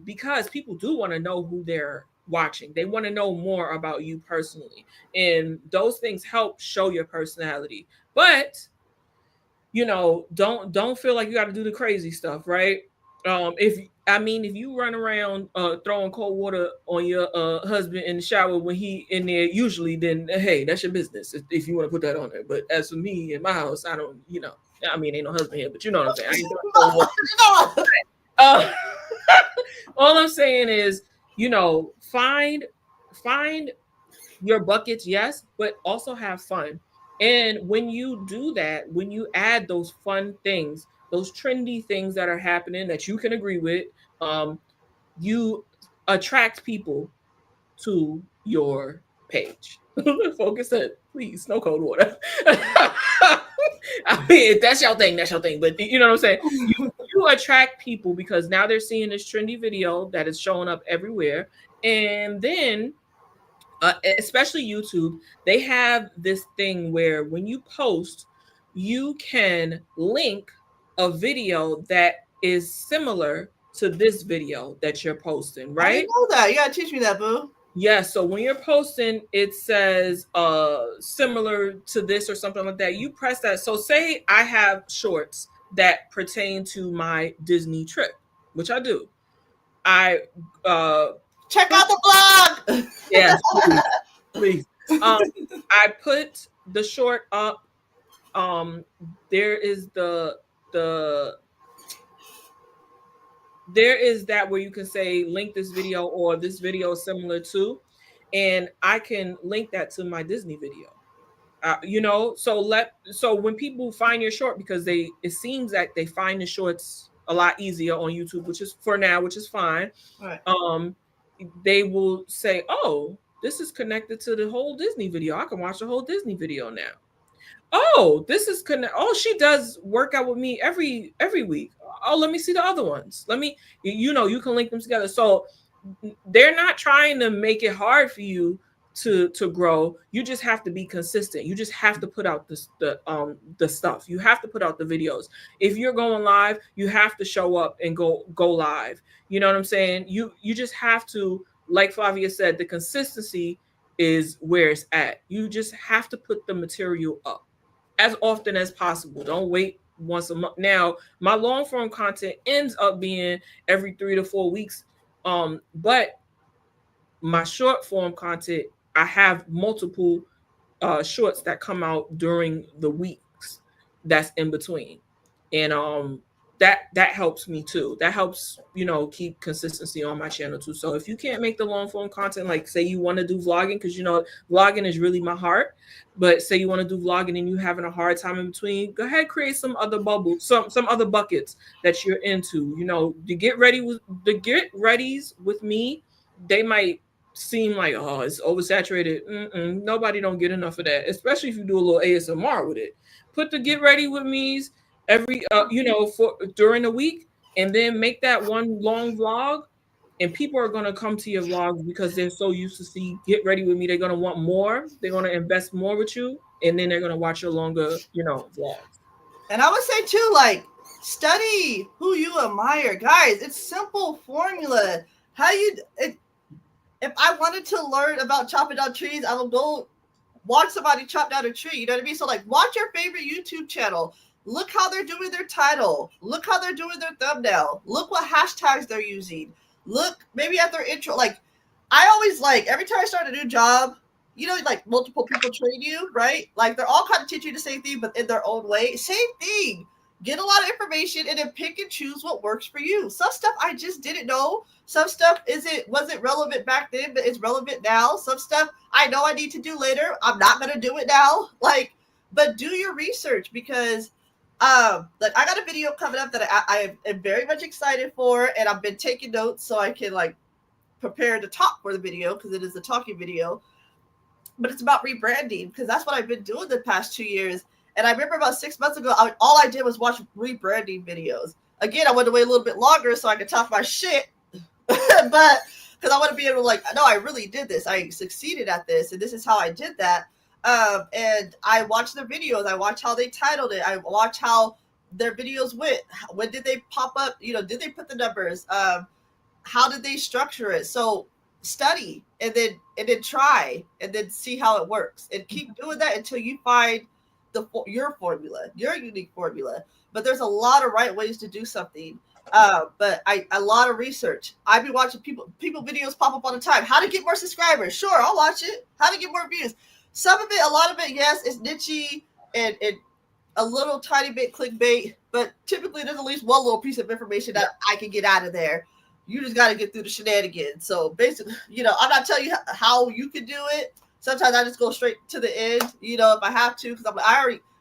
Because people do want to know who they're watching. They want to know more about you personally, and those things help show your personality. But don't feel like you got to do the crazy stuff, right? If you run around throwing cold water on your husband in the shower when he in there, usually, then hey, that's your business if you want to put that on there. But as for me in my house, I don't, I mean, ain't no husband here, but you know what I'm saying. I ain't doing cold water. Uh, all I'm saying is, find your buckets, yes, but also have fun. And when you do that, when you add those fun things, those trendy things that are happening that you can agree with, um, you attract people to your page. Focus said, please, no cold water. I mean, if that's your thing, that's your thing. But you know what I'm saying? You attract people because now they're seeing this trendy video that is showing up everywhere. And then especially YouTube, they have this thing where when you post, you can link a video that is similar to this video that you're posting, I didn't right? know that. You gotta teach me that, boo. Yeah, so when you're posting, it says similar to this or something like that. You press that. So say I have shorts that pertain to my Disney trip, which I do. I Check put out the blog. yes, please, please. Um, I put the short up. Um, there is the there is that where you can say link this video or this video is similar to, and I can link that to my Disney video. So when people find your short, because it seems that they find the shorts a lot easier on YouTube, which is for now, which is fine. Right. Um, they will say, "Oh, this is connected to the whole Disney video. I can watch the whole Disney video now." Oh, this is connect. Oh, she does work out with me every week. Oh, let me see the other ones. Let me, you can link them together. So they're not trying to make it hard for you to grow. You just have to be consistent. You just have to put out the stuff. You have to put out the videos. If you're going live, you have to show up and go live. You know what I'm saying? You just have to, like Flavia said, the consistency is where it's at. You just have to put the material up as often as possible. Don't wait once a month. Now, my long form content ends up being every 3 to 4 weeks. But my short form content, I have multiple shorts that come out during the weeks that's in between. And that helps me too. That helps, keep consistency on my channel too. So if you can't make the long form content, like say you want to do vlogging, because vlogging is really my heart, but say you want to do vlogging and you having a hard time in between, go ahead, create some other bubbles, some other buckets that you're into. To get ready with the get readies with me, they might seem like, oh, it's oversaturated. Nobody don't get enough of that, especially if you do a little ASMR with it. Put the get ready with me's every for during the week, and then make that one long vlog, and people are going to come to your vlogs because they're so used to see get ready with me. They're going to want more, they're going to invest more with you, and then they're going to watch your longer vlogs. And I would say too, like, study who you admire, guys. It's simple formula. If I wanted to learn about chopping down trees, I will go watch somebody chop down a tree. You know what I mean? So, like, watch your favorite YouTube channel. Look how they're doing their title. Look how they're doing their thumbnail. Look what hashtags they're using. Look maybe at their intro. Like, I always every time I start a new job, like multiple people train you, right? Like, they're all kind of teaching you the same thing, but in their own way. Same thing. Get a lot of information and then pick and choose what works for you. Some stuff I just didn't know. Some stuff wasn't relevant back then, but it's relevant now. Some stuff I know I need to do later. I'm not gonna do it now. But do your research, because like, I got a video coming up that I am very much excited for, and I've been taking notes so I can prepare to talk for the video, because it is a talking video. But it's about rebranding, because that's what I've been doing the past 2 years. And I remember about 6 months ago, all I did was watch rebranding videos. Again, I wanted to wait a little bit longer so I could talk my shit, but because I want to be able to no, I really did this. I succeeded at this, and this is how I did that. And I watched the videos. I watched how they titled it. I watched how their videos went. When did they pop up? Did they put the numbers? How did they structure it? So study, and then try, and then see how it works, and keep doing that until you find your formula, your unique formula. But there's a lot of right ways to do something. But a lot of research. I've been watching people videos pop up all the time. How to get more subscribers? Sure, I'll watch it. How to get more views? Some of it, a lot of it, yes, it's nichey and a little tiny bit clickbait. But typically, there's at least one little piece of information that I can get out of there. You just got to get through the shenanigans. So basically, I'm not telling you how you can do it. Sometimes I just go straight to the end. If I have to, because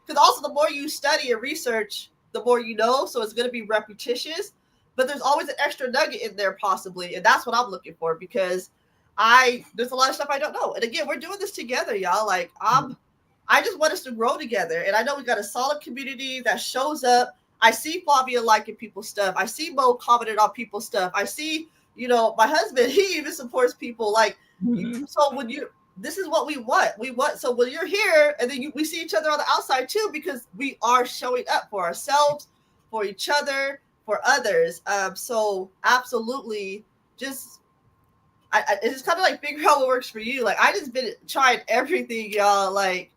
because also the more you study and research, the more you know. So it's going to be repetitious. But there's always an extra nugget in there possibly, and that's what I'm looking for, because there's a lot of stuff I don't know. And again, we're doing this together, y'all. Like I just want us to grow together, and I know we got a solid community that shows up. I see Flavia liking people's stuff. I see Mo commented on people's stuff. I see, my husband, he even supports people. Like, so this is what we want. So when you're here, and then we see each other on the outside too, because we are showing up for ourselves, for each other, for others. So absolutely, just it's kind of like figure out what works for you. Like, I just been trying everything, y'all. Like,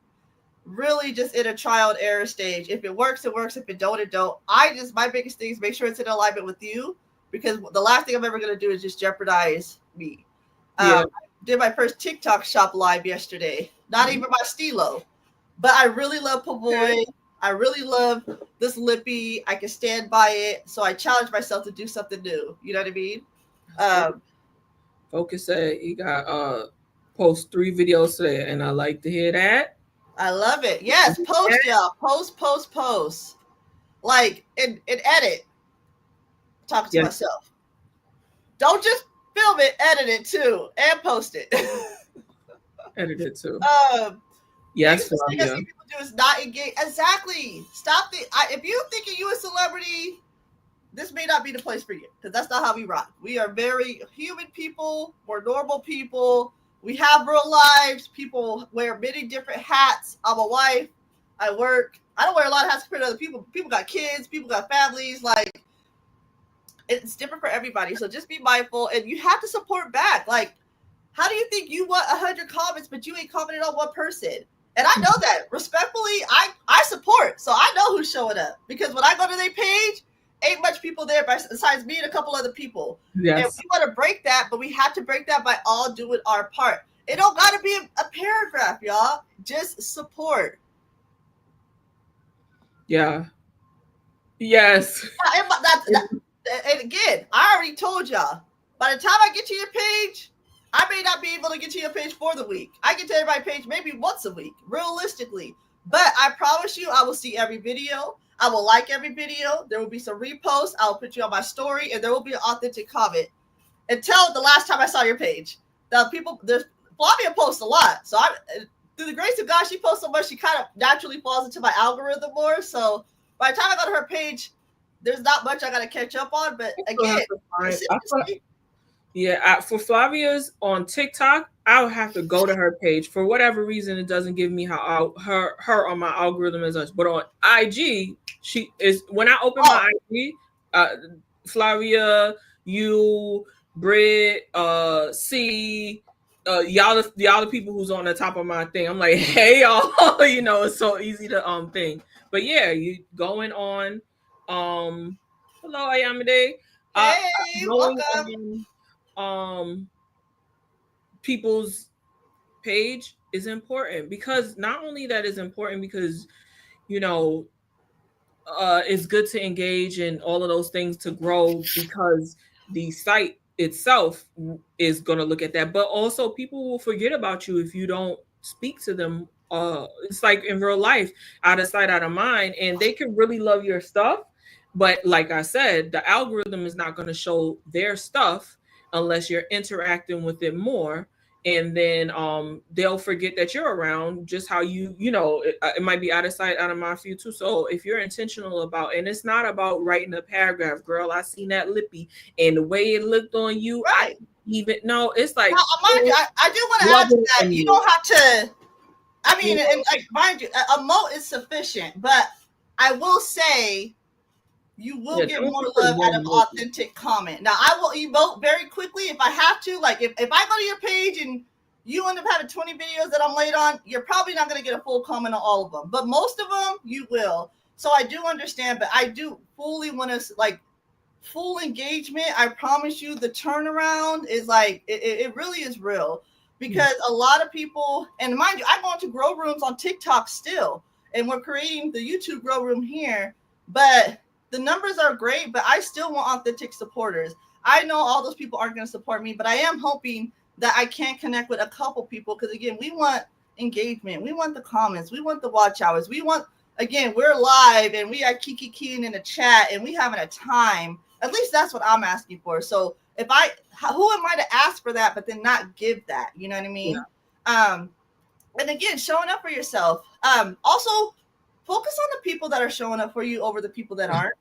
really just in a trial and error stage. If it works, it works. If it don't, it don't. My biggest thing is make sure it's in alignment with you, because the last thing I'm ever going to do is just jeopardize me. I did my first TikTok shop live yesterday. Not even my stilo, but I really love Pavoy. I really love this lippy. I can stand by it. So I challenged myself to do something new. You know what I mean? Focus said he got post 3 videos today, and I like to hear that. I love it. Yes, post, y'all. Post. Like, and edit. Talking to myself. Don't just film it, edit it too, and post it. Edit it too. Yes, the thing I see people do is not engage. Exactly. Stop it. If you thinking you a celebrity, this may not be the place for you, because that's not how we rock. We are very human people. We're normal people. We have real lives. People wear many different hats. I'm a wife. I work. I don't wear a lot of hats compared to other people. People got kids. People got families. Like, it's different for everybody. So just be mindful, and you have to support back. Like, how do you think you want 100 comments, but you ain't commented on one person? And I know that. Respectfully, I support. So I know who's showing up, because when I go to their page, ain't much people there besides me and a couple other people. Yes. And we want to break that, but we have to break that by all doing our part. It don't got to be a paragraph, y'all. Just support. Yeah. Yes. And again, I already told y'all, by the time I get to your page, I may not be able to get to your page for the week. I get to everybody's page maybe once a week, realistically. But I promise you, I will see every video. I will like every video. There will be some reposts. I'll put you on my story, and there will be an authentic comment. Until the last time I saw your page. Flavia posts a lot. So through the grace of God, she posts so much, she kind of naturally falls into my algorithm more. So by the time I go to her page, there's not much I got to catch up on. But again, for Flavia's on TikTok, I'll have to go to her page. For whatever reason, it doesn't give me her on my algorithm as much. But on IG, she is, when I open my IG, Flavia, you, Britt, C, y'all the people who's on the top of my thing. I'm like, hey y'all, it's so easy to thing. But yeah, you going on. Hello, Ayamide. Hey, welcome. People's page is important, because not only that is important because it's good to engage in all of those things to grow, because the site itself is going to look at that, but also people will forget about you if you don't speak to them. It's like in real life, out of sight, out of mind, and they can really love your stuff, but like I said, the algorithm is not going to show their stuff unless you're interacting with it more. And then they'll forget that you're around, just how it might be out of sight, out of mind for you too. So if you're intentional about, and it's not about writing a paragraph, girl, I seen that lippy and the way it looked on you, right. It's like, now, mind you, I do want to add to that. You don't have to, and like, mind you, a emote is sufficient, but I will say, you will get more love out of authentic comment. Now, I will emote very quickly if I have to. Like, if I go to your page and you end up having 20 videos that I'm late on, you're probably not going to get a full comment on all of them. But most of them, you will. So I do understand, but I do fully want to, like, full engagement, I promise you the turnaround is like, it really is real. Because a lot of people, and mind you, I go into grow rooms on TikTok still, and we're creating the YouTube grow room here, but the numbers are great, but I still want authentic supporters. I know all those people aren't going to support me, but I am hoping that I can connect with a couple people, because again, we want engagement, we want the comments, we want the watch hours, we want, again, we're live and we are keying in the chat and we having a time. At least that's what I'm asking for. So if who am I to ask for that, but then not give that? You know what I mean? Yeah. And again, showing up for yourself. Also, focus on the people that are showing up for you over the people that aren't.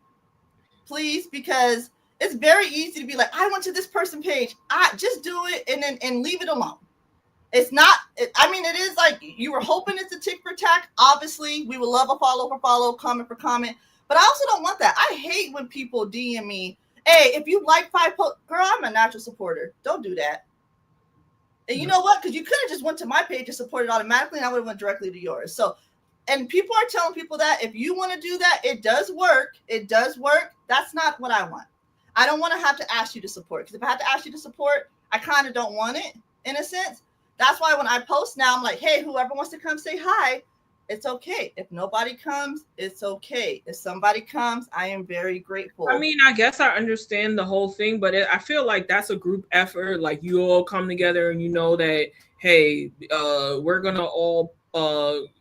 Please, because it's very easy to be like, I went to this person page. I just do it and leave it alone. It's not, I mean, it is like you were hoping it's a tick for tack. Obviously, we would love a follow for follow, comment for comment. But I also don't want that. I hate when people DM me, hey, if you like 5 posts, girl, I'm a natural supporter. Don't do that. And you know what? Because you could have just went to my page and supported automatically, and I would have went directly to yours. So, and people are telling people that if you want to do that, it does work. It does work. That's not what I want. I don't want to have to ask you to support. Because if I have to ask you to support, I kind of don't want it in a sense. That's why when I post now, I'm like, hey, whoever wants to come say hi, it's okay. If nobody comes, it's okay. If somebody comes, I am very grateful. I mean, I guess I understand the whole thing, but I feel like that's a group effort. Like you all come together and you know that, hey, we're going to all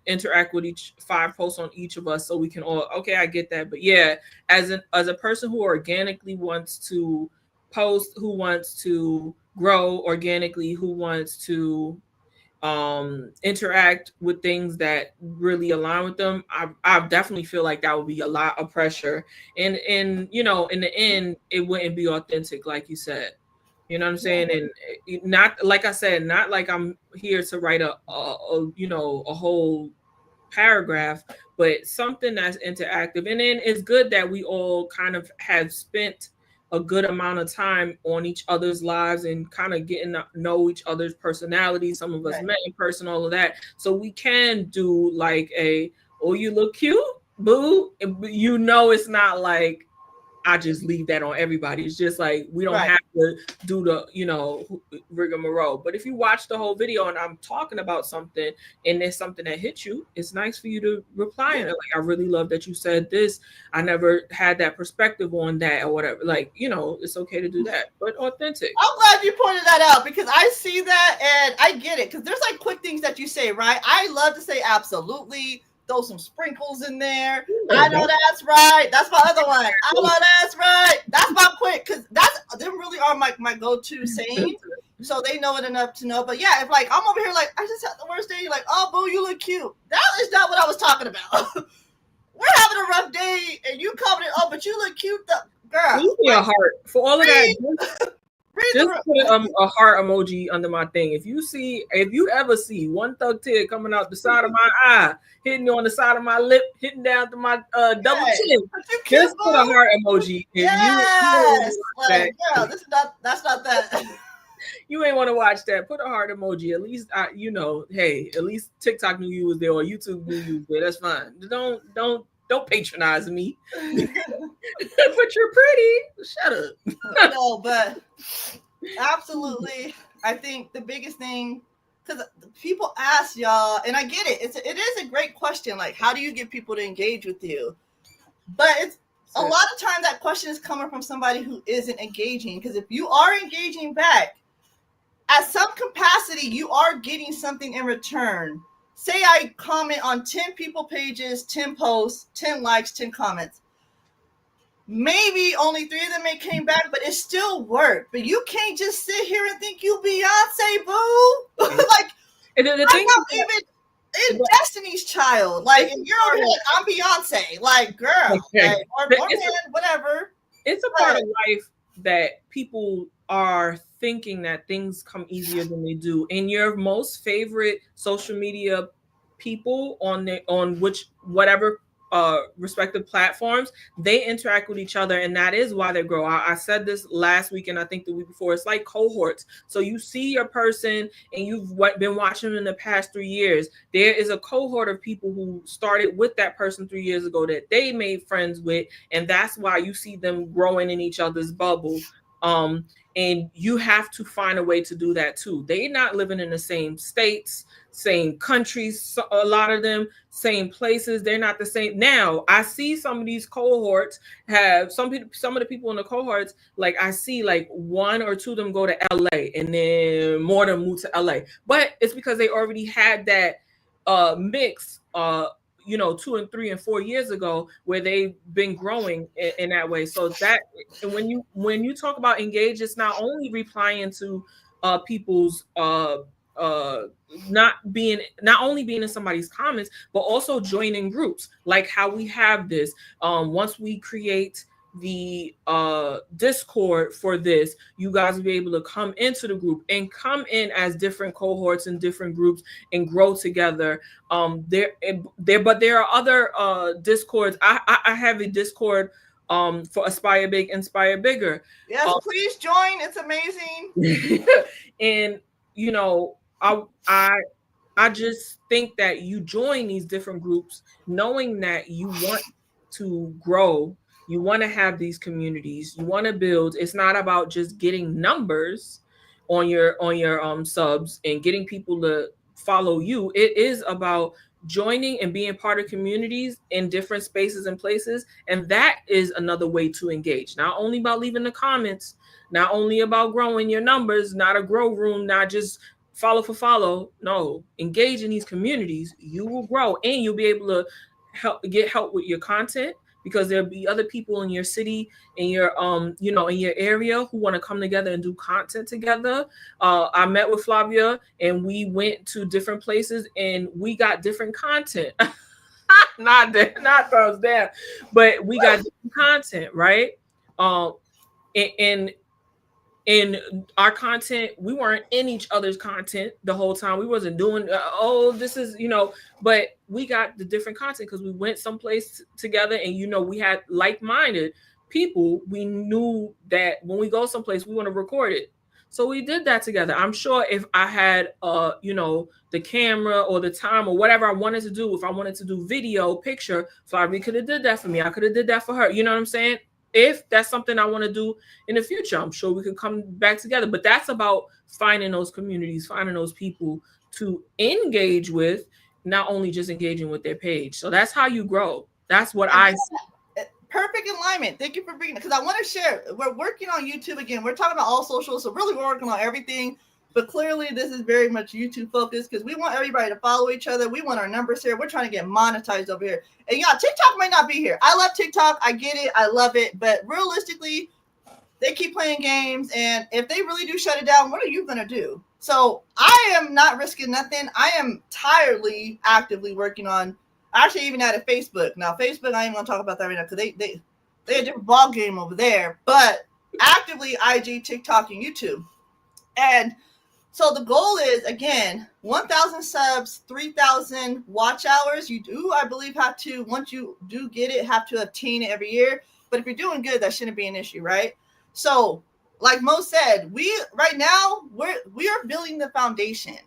interact with each 5 posts on each of us so we can all, okay, I get that. But yeah, as a person who organically wants to post, who wants to grow organically, who wants to interact with things that really align with them, I definitely feel like that would be a lot of pressure, and you know, in the end it wouldn't be authentic, like you said. You know what I'm saying? And not, like I said, not like I'm here to write a you know, a whole paragraph, but something that's interactive. And then it's good that we all kind of have spent a good amount of time on each other's lives and kind of getting to know each other's personalities. Some of us met in person, all of that. So we can do like oh, you look cute, boo. You know, it's not like I just leave that on everybody. It's just like we don't have to do the, you know, rigmarole. But if you watch the whole video and I'm talking about something and there's something that hits you, it's nice for you to reply. And like, I really love that you said this. I never had that perspective on that or whatever. Like, you know, it's okay to do that, but authentic. I'm glad you pointed that out because I see that and I get it. Because there's like quick things that you say, right? I love to say absolutely. Throw some sprinkles in there. I know that's right. That's my other one. I know that's right. That's my quick, because them really are my go-to sayings. So they know it enough to know. But yeah, if like I'm over here like I just had the worst day, like, oh boo, you look cute. That is not what I was talking about. We're having a rough day and you commented, oh, but you look cute girl. Leave me a heart for all of that. Just put a heart emoji under my thing. If you ever see one thug tear coming out the side of my eye, hitting on the side of my lip, hitting down to my double chin, just put a heart emoji. Yes, like, girl, that's not that. You ain't want to watch that. Put a heart emoji. At least you know, hey, at least TikTok knew you was there or YouTube knew you was there. That's fine. Don't patronize me. But you're pretty. Shut up. No, but absolutely. I think the biggest thing, because people ask y'all, and I get it. It is a great question. Like, how do you get people to engage with you? But it's a lot of time that question is coming from somebody who isn't engaging. Because if you are engaging back, at some capacity, you are getting something in return. Say I comment on 10 people pages, 10 posts, 10 likes, 10 comments. Maybe only 3 of them came back, but it still worked. But you can't just sit here and think you Beyonce, boo. Like, I'm not even in Destiny's Child. Like, and you're over here like, I'm Beyonce. Like, girl. Like, or whatever. It's a part of life that people are thinking that things come easier than they do. And your most favorite social media people on which whatever respective platforms, they interact with each other, and that is why they grow. I said this last week, and I think the week before. It's like cohorts. So you see your person, and you've been watching them in the past 3 years. There is a cohort of people who started with that person 3 years ago that they made friends with, and that's why you see them growing in each other's bubble. And you have to find a way to do that too. They're not living in the same states, same countries, a lot of them, same places. They're not the same. Now I see some of these cohorts have some of the people in the cohorts, like I see like one or two of them go to LA, and then more of them move to LA. But it's because they already had that mix 2 and 3 and 4 years ago, where they've been growing in that way. So that, and when you talk about engage, it's not only replying to people's not only being in somebody's comments, but also joining groups, like how we have this. Once we create the Discord for this, you guys will be able to come into the group and come in as different cohorts and different groups and grow together. But there are other Discords. I have a Discord for Aspire Big, Inspire Bigger. Yes, please join. It's amazing. And I just think that you join these different groups knowing that you want to grow, you want to have these communities, you want to build. It's not about just getting numbers on your subs and getting people to follow you. It is about joining and being part of communities in different spaces and places, and that is another way to engage. Not only about leaving the comments, not only about growing your numbers, not a grow room, not just follow for follow. No, engage in these communities. You will grow, and you'll be able to get help with your content, because there'll be other people in your city, in your in your area, who want to come together and do content together. I met with Flavia, and we went to different places, and we got different content. not thumbs down, but we got different content, right? And in our content, we weren't in each other's content the whole time. We wasn't doing this is but we got the different content because we went someplace together, and we had like-minded people. We knew that when we go someplace, we want to record it, so we did that together. I'm sure if I had the camera or the time or whatever I wanted to do, if I wanted to do video, picture, Flavia could have did that for me. I could have did that for her. You know what I'm saying? If that's something I want to do in the future, I'm sure we could come back together. But that's about finding those communities, finding those people to engage with, not only just engaging with their page. So that's how you grow. That's what I see. Perfect alignment. Thank you for bringing it, because I want to share. We're working on YouTube again. We're talking about all socials, so really we're working on everything. But clearly, this is very much YouTube focused, because we want everybody to follow each other. We want our numbers here. We're trying to get monetized over here. And yeah, TikTok might not be here. I love TikTok. I get it. I love it. But realistically, they keep playing games. And if they really do shut it down, what are you going to do? So I am not risking nothing. I am tirely, actively working on, actually even added Facebook. Now, Facebook, I ain't going to talk about that right now, because they a different ball game over there. But actively IG, TikTok, and YouTube. And so the goal is, again, 1,000 subs, 3,000 watch hours. You do, I believe, have to, once you do get it, have to obtain it every year. But if you're doing good, that shouldn't be an issue, right? So, like Mo said, right now, we are building the foundation.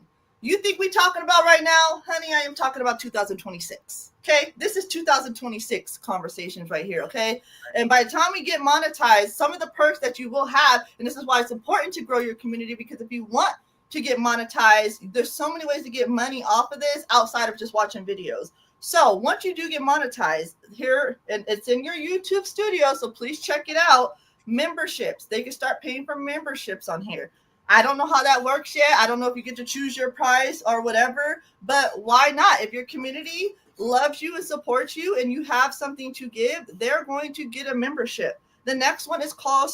You think we talking about right now? Honey, I am talking about 2026. Okay? This is 2026 conversations right here, okay? And by the time we get monetized, some of the perks that you will have, and this is why it's important to grow your community, because if you want to get monetized, there's so many ways to get money off of this outside of just watching videos. So once you do get monetized here, and it's in your YouTube studio, so please check it out. Memberships, they can start paying for memberships on here. I don't know how that works yet. I don't know if you get to choose your price or whatever, but why not? If your community loves you and supports you and you have something to give, they're going to get a membership. The next one is called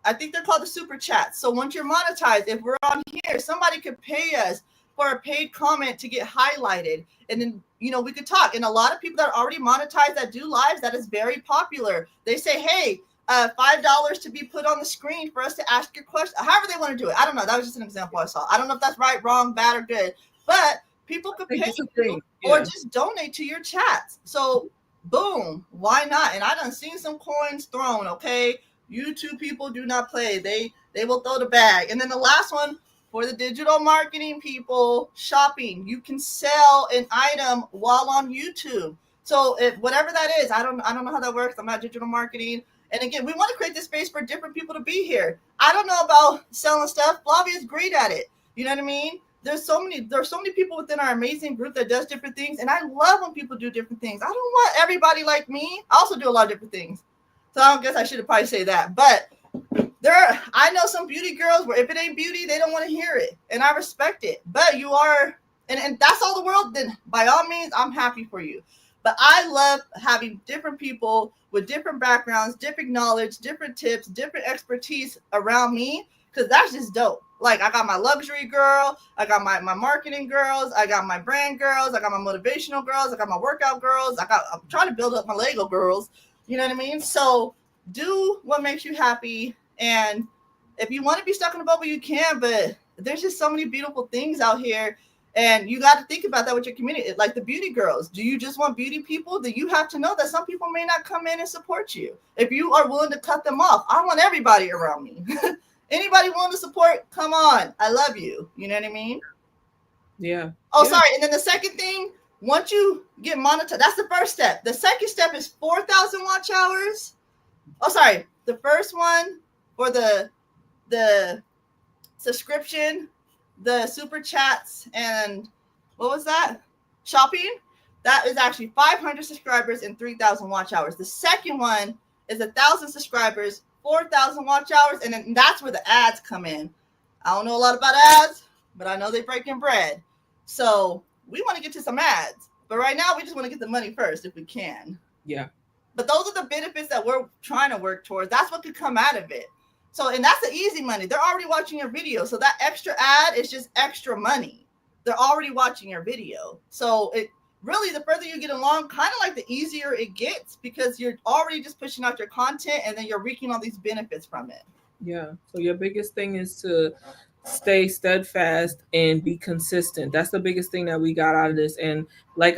I think they're called the super chats. So once you're monetized, if we're on here, somebody could pay us for a paid comment to get highlighted. And then, we could talk. And a lot of people that are already monetized that do lives, that is very popular. They say, hey, $5 to be put on the screen for us to ask your question. However they want to do it. I don't know. That was just an example I saw. I don't know if that's right, wrong, bad, or good. But People could Like, pay it's a you thing. or Yeah. just donate to your chats. So boom, why not? And I done seen some coins thrown, okay? YouTube people do not play. They will throw the bag. And then the last one for the digital marketing people, shopping. You can sell an item while on YouTube. So if whatever that is, I don't know how that works. I'm not digital marketing. And again, we want to create this space for different people to be here. I don't know about selling stuff. Flavia is great at it. You know what I mean? There's so many people within our amazing group that does different things, and I love when people do different things. I don't want everybody like me. I also do a lot of different things, so I guess I should probably say that. But I know some beauty girls where if it ain't beauty, they don't want to hear it, and I respect it. But you are, and that's all the world. Then by all means, I'm happy for you. But I love having different people with different backgrounds, different knowledge, different tips, different expertise around me, because that's just dope. Like I got my luxury girl, I got my marketing girls, I got my brand girls, I got my motivational girls, I got my workout girls, I'm trying to build up my Lego girls. You know what I mean? So do what makes you happy, and if you want to be stuck in a bubble, you can. But there's just so many beautiful things out here, and you got to think about that with your community. Like the beauty girls, do you just want beauty people? Then you have to know that some people may not come in and support you. If you are willing to cut them off, I want everybody around me. Anybody willing to support, come on. I love you. You know what I mean? Yeah. Oh, Yeah. sorry. And then the second thing, once you get monetized, that's the first step. The second step is 4,000 watch hours. Oh, sorry. The first one for the subscription, the super chats, and what was that? Shopping. That is actually 500 subscribers and 3,000 watch hours. The second one is 1,000 subscribers, 4,000 watch hours, and then that's where the ads come in. I don't know a lot about ads, but I know they breaking bread. So we want to get to some ads, but right now we just want to get the money first if we can. Yeah. But those are the benefits that we're trying to work towards. That's what could come out of it. So, and that's the easy money. They're already watching your video. So that extra ad is just extra money. They're already watching your video. So it really, the further you get along, kind of like the easier it gets, because you're already just pushing out your content and then you're reaping all these benefits from it. Yeah. So your biggest thing is to stay steadfast and be consistent. That's the biggest thing that we got out of this. And like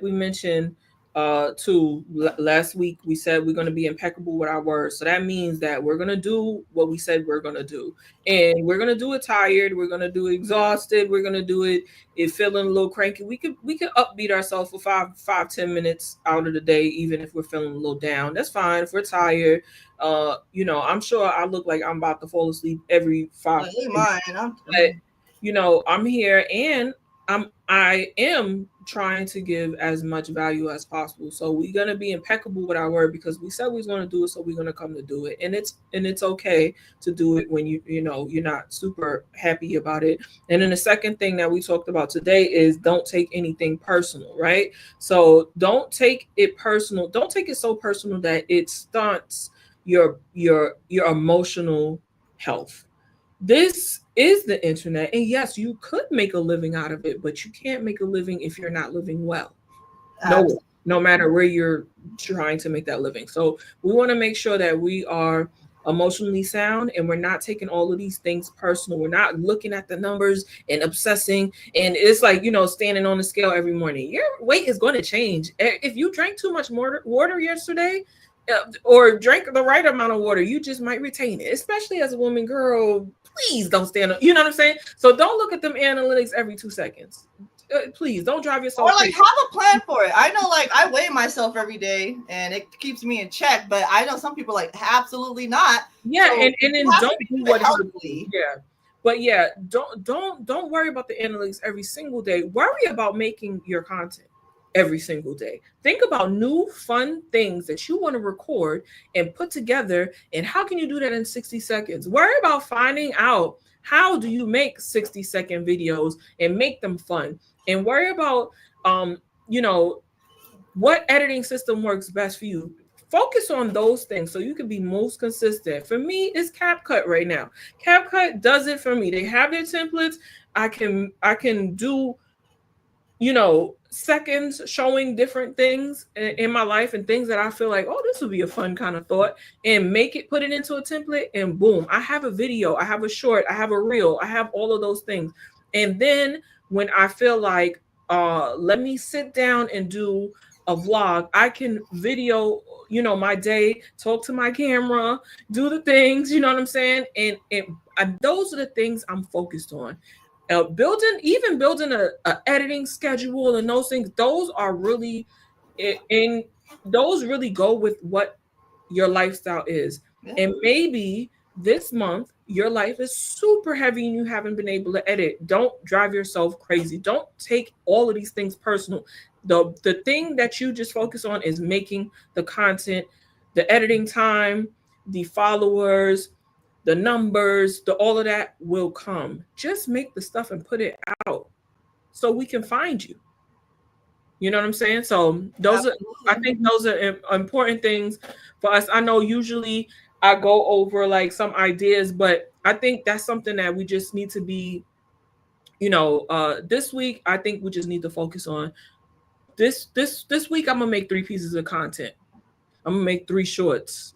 we mentioned last week, we said we're going to be impeccable with our words. So that means that we're going to do what we said we're going to do, and we're going to do it tired, we're going to do it exhausted, we're going to do it if feeling a little cranky. We could upbeat ourselves for 5-10 minutes out of the day, even if we're feeling a little down. That's fine. If we're tired, I'm sure I look like I'm about to fall asleep every five. But I'm here, and I am trying to give as much value as possible. So we're gonna be impeccable with our word, because we said we was gonna do it, so we're gonna come to do it. And it's okay to do it when you're not super happy about it. And then the second thing that we talked about today is don't take anything personal, right? So don't take it personal. Don't take it so personal that it stunts your emotional health. This is the internet, and yes, you could make a living out of it, but you can't make a living if you're not living well. No matter where you're trying to make that living. So we want to make sure that we are emotionally sound, and we're not taking all of these things personal. We're not looking at the numbers and obsessing. And it's like, standing on the scale every morning. Your weight is going to change. If you drank too much water yesterday, or drink the right amount of water, you just might retain it. Especially as a woman, girl, please don't stand up. You know what I'm saying? So don't look at them analytics every 2 seconds. Please don't drive yourself or crazy. have a plan for it. I know, I weigh myself every day and it keeps me in check, but I know some people absolutely not. Yeah, so and then don't do what healthily. Yeah. But yeah, don't worry about the analytics every single day. Worry about making your content every single day. Think about new fun things that you want to record and put together, and how can you do that in 60 seconds? Worry about finding out how do you make 60-second videos and make them fun, and worry about what editing system works best for you. Focus on those things so you can be most consistent. For me, it's CapCut right now. CapCut does it for me. They have their templates. I can do seconds showing different things in my life, and things that I feel like, oh, this would be a fun kind of thought, and put it into a template, and boom, I have a video, I have a short, I have a reel, I have all of those things. And then when I feel like let me sit down and do a vlog. I can video, my day, talk to my camera, do the things, you know what I'm saying? And those are the things I'm focused on. Building a editing schedule and those things, those are really in those really go with what your lifestyle is. Yeah. And maybe this month your life is super heavy and you haven't been able to edit. Don't drive yourself crazy. Don't take all of these things personal. The thing that you just focus on is making the content, the editing time, the followers, the numbers, the all of that will come. Just make the stuff and put it out so we can find you. You know what I'm saying? So I Absolutely. think those are important things for us. I know usually I go over like some ideas, but I think that's something that we just need to be, this week I think we just need to focus on this week. I'm gonna make 3 pieces of content. I'm gonna make 3 shorts.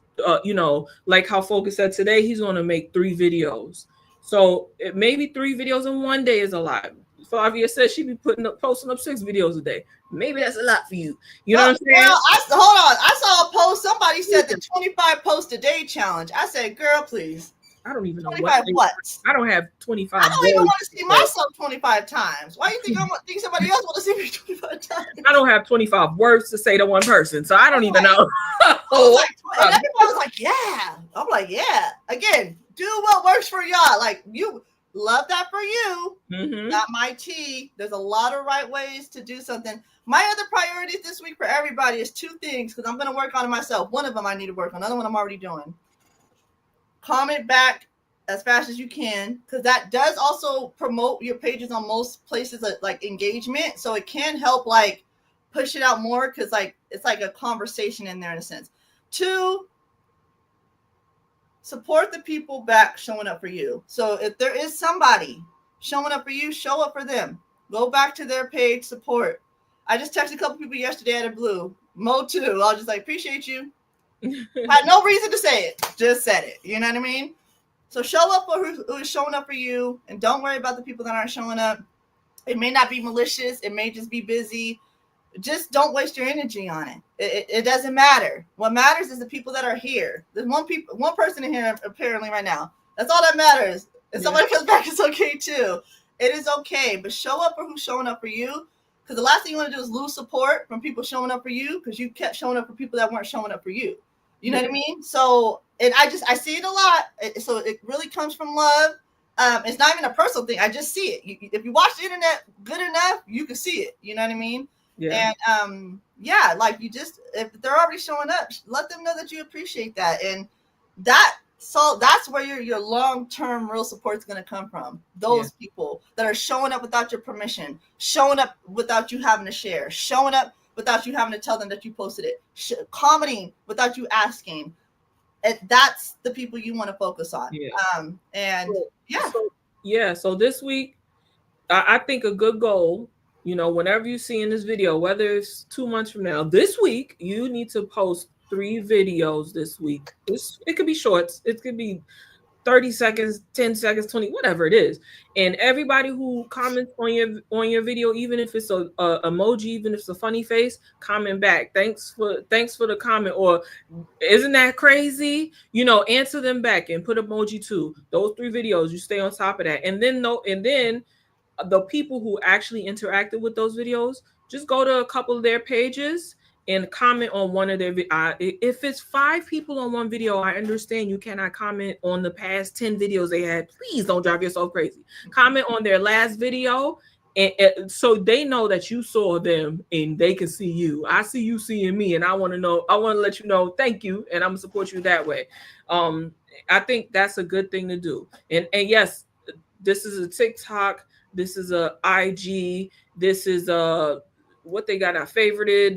Like how Focus said today, he's gonna make 3 videos. So maybe 3 videos in one day is a lot. Flavia said she'd be posting up 6 videos a day. Maybe that's a lot for you. You know what I'm saying? Well, hold on. I saw a post. Somebody said the 25 post a day challenge. I said, girl, please. I don't even know 25 what? I don't have 25. I don't even want to see myself 25 times. Why do you think think somebody else want to see me 25 times? I don't have 25 words to say to one person, so I don't even know. And everybody was like, yeah. I'm like, yeah. Again, do what works for y'all. Like, you love that for you. Mm-hmm. Not my tea. There's a lot of right ways to do something. My other priorities this week for everybody is 2 things because I'm going to work on it myself. One of them I need to work on. Another one I'm already doing. Comment back as fast as you can because that does also promote your pages on most places like engagement. So it can help like push it out more because like it's like a conversation in there in a sense. 2, support the people back showing up for you. So if there is somebody showing up for you, show up for them. Go back to their page, support. I just texted a couple people yesterday out of blue. Mo too. I was just like, appreciate you. Had no reason to say it. Just said it. You know what I mean? So show up for who is showing up for you, and don't worry about the people that aren't showing up. It may not be malicious. It may just be busy. Just don't waste your energy on it. It doesn't matter. What matters is the people that are here. There's one person in here apparently right now. That's all that matters. If somebody comes back, it's okay too. It is okay, but show up for who's showing up for you. Because the last thing you want to do is lose support from people showing up for you because you kept showing up for people that weren't showing up for you. You know what I mean? So, and I see it a lot. So it really comes from love. It's not even a personal thing. I just see it. If you watch the internet good enough, you can see it. You know what I mean? Yeah. And like if they're already showing up, let them know that you appreciate that. And that's where your long-term real support is going to come from. Those people that are showing up without your permission, showing up without you having to share, showing up without you having to tell them that you posted it, commenting without you asking. That's the people you want to focus on. So this week, I think a good goal, whenever you see in this video, whether it's 2 months from now, this week, you need to post 3 videos this week. It could be shorts. It could be 30 seconds, 10 seconds, 20, whatever it is. And everybody who comments on your video, even if it's a emoji, even if it's a funny face, comment back. Thanks for the comment, or isn't that crazy? Answer them back and put emoji too. Those 3 videos, you stay on top of that. And then the people who actually interacted with those videos, just go to a couple of their pages and comment on one of their if it's 5 people on one video, I understand you cannot comment on the past 10 videos they had. Please don't drive yourself crazy. Comment on their last video, and so they know that you saw them and they can see you. I see you seeing me, and I want to let you know thank you, and I'm gonna support you that way. I think that's a good thing to do. And yes, this is a TikTok, this is a IG, this is a what they got now favorited.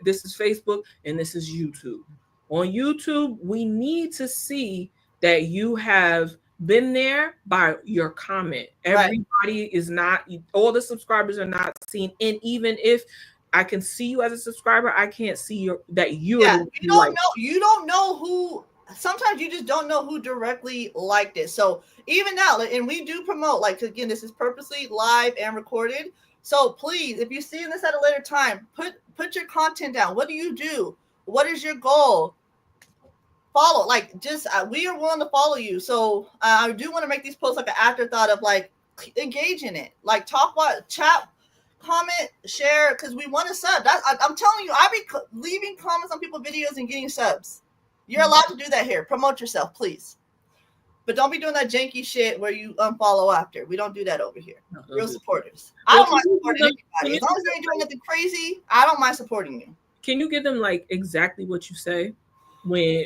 This is Facebook, and this is YouTube. On YouTube, we need to see that you have been there by your comment. Everybody is not, all the subscribers are not seen. And even if I can see you as a subscriber, I can't see that you're you don't know who sometimes you just don't know who directly liked it. So even now, and we do promote, like, again, this is purposely live and recorded. So please, if you're seeing this at a later time, put your content down. What do you do? What is your goal? Follow, like, just we are willing to follow you. So I do want to make these posts like an afterthought of like engage in it, like talk, what, chat, comment, share, because we want to sub. I'm telling you, I be leaving comments on people's videos and getting subs. You're allowed to do that here. Promote yourself, please. But don't be doing that janky shit where you unfollow after. We don't do that over here. Real supporters. I don't mind supporting anybody. As long as you ain't doing nothing crazy, I don't mind supporting you. Can you give them like exactly what you say when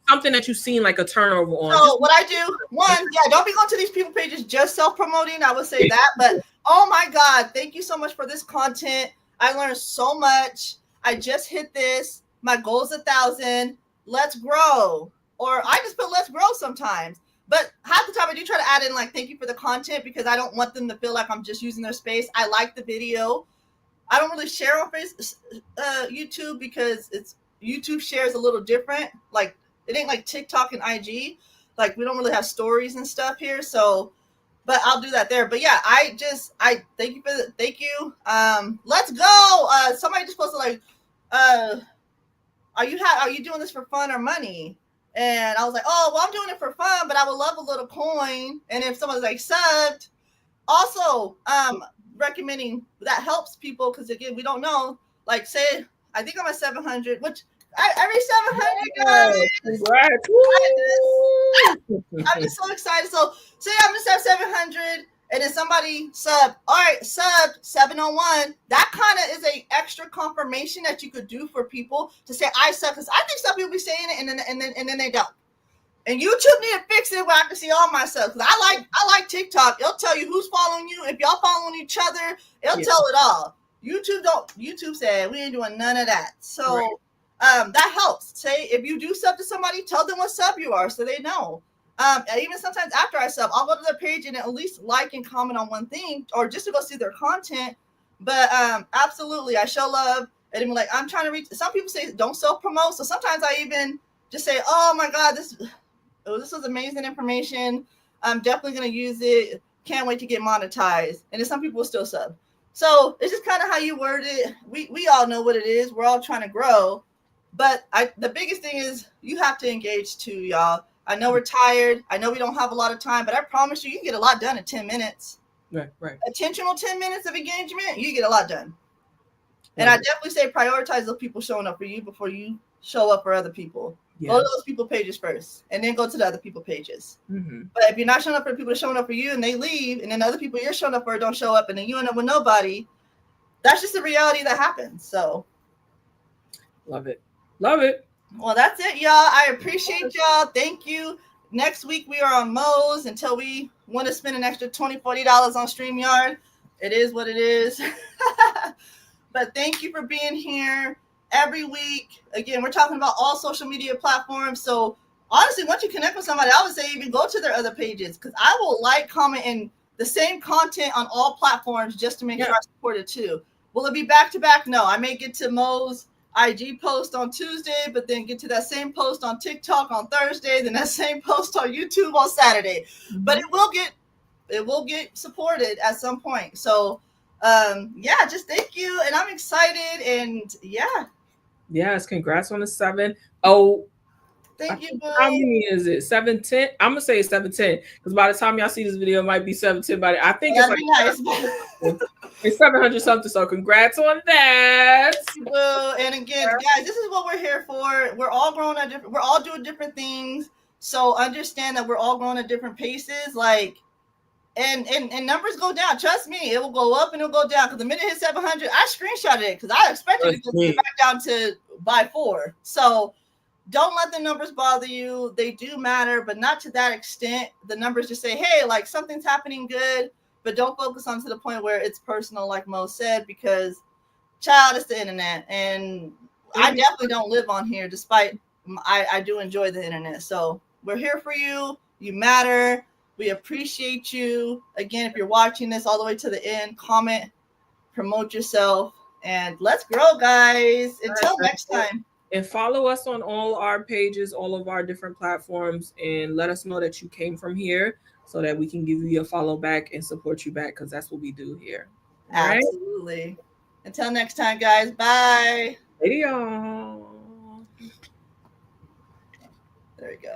something that you've seen like a turnover on? So what I do, one, don't be going to these people pages just self-promoting. I would say that, but oh my God, thank you so much for this content. I learned so much. I just hit this. My goal is 1,000. Let's grow. Or I just put let's grow sometimes. But half the time I do try to add in like thank you for the content, because I don't want them to feel like I'm just using their space. I like the video. I don't really share on YouTube, because YouTube shares a little different. Like, it ain't like TikTok and IG. Like, we don't really have stories and stuff here. So, but I'll do that there. But yeah, I thank you. Let's go. Somebody just posted like, are you doing this for fun or money? And I was like, oh, well, I'm doing it for fun, but I would love a little coin. And if someone's like subbed, also recommending that helps people, because again, we don't know. Like, say I think I'm at 700, which every 700 guys. Congrats. I'm just so excited. So say I'm just at 700, and then somebody subbed. All right, subbed 701. That kind of is a extra confirmation that you could do for people to say I suck, because I think some people be saying it and then they don't. And YouTube need to fix it where I can see all my stuff. Because I like TikTok. It'll tell you who's following you. If y'all following each other, it'll tell it all. YouTube said we ain't doing none of that. So that helps. Say if you do sub to somebody, tell them what sub you are so they know. Even sometimes after I sub, I'll go to their page and at least like and comment on one thing, or just to go see their content. But absolutely, I show love. And I'm like, I'm trying to reach. Some people say don't self promote. So sometimes I even just say, oh my God, this was amazing information. I'm definitely going to use it. Can't wait to get monetized. And then some people will still sub. So it's just kind of how you word it. We all know what it is. We're all trying to grow. But the biggest thing is you have to engage too, y'all. I know we're tired. I know we don't have a lot of time, but I promise you can get a lot done in 10 minutes. Right. Attentional 10 minutes of engagement, you get a lot done. And I definitely say prioritize those people showing up for you before you show up for other people. Yes. Go to those people pages first, and then go to the other people pages. Mm-hmm. But if you're not showing up for the people that are showing up for you and they leave, and then the other people you're showing up for don't show up, and then you end up with nobody, that's just the reality that happens. So love it. Well, that's it, y'all. I appreciate y'all. Thank you. Next week we are on Moe's until we want to spend an extra $20-$40 on StreamYard. It is what it is. But thank you for being here every week. Again, we're talking about all social media platforms. So honestly, once you connect with somebody, I would say even go to their other pages, because I will like, comment, and the same content on all platforms just to make sure I support it too. Will it be back to back? No, I may get to Moe's IG post on Tuesday, but then get to that same post on TikTok on Thursday, then that same post on YouTube on Saturday. Mm-hmm. But it will get supported at some point. So just thank you, and I'm excited, and yes, congrats on the 7. Oh, thank you, boo. How many is it? 710? I'm gonna say it's 710, because by the time y'all see this video, it might be 710. But I think it's like it's 700 something. So congrats on that. Thank you, boo. And again, guys, this is what we're here for. We're all growing at different. We're all doing different things. So understand that we're all growing at different paces. Like. And numbers go down. Trust me, it will go up and it'll go down. Because the minute it hit 700, I screenshotted it because I expected it to get back down to by 4. So don't let the numbers bother you. They do matter, but not to that extent. The numbers just say, hey, like something's happening good, but don't focus on to the point where it's personal, like Mo said, because child, it's the internet. And I definitely don't live on here, despite I do enjoy the internet. So we're here for you. You matter. We appreciate you. Again, if you're watching this all the way to the end, comment, promote yourself, and let's grow, guys. Until next time. And follow us on all our pages, all of our different platforms, and let us know that you came from here so that we can give you a follow back and support you back, because that's what we do here. All right. Absolutely. Until next time, guys. Bye. Later, y'all. There we go.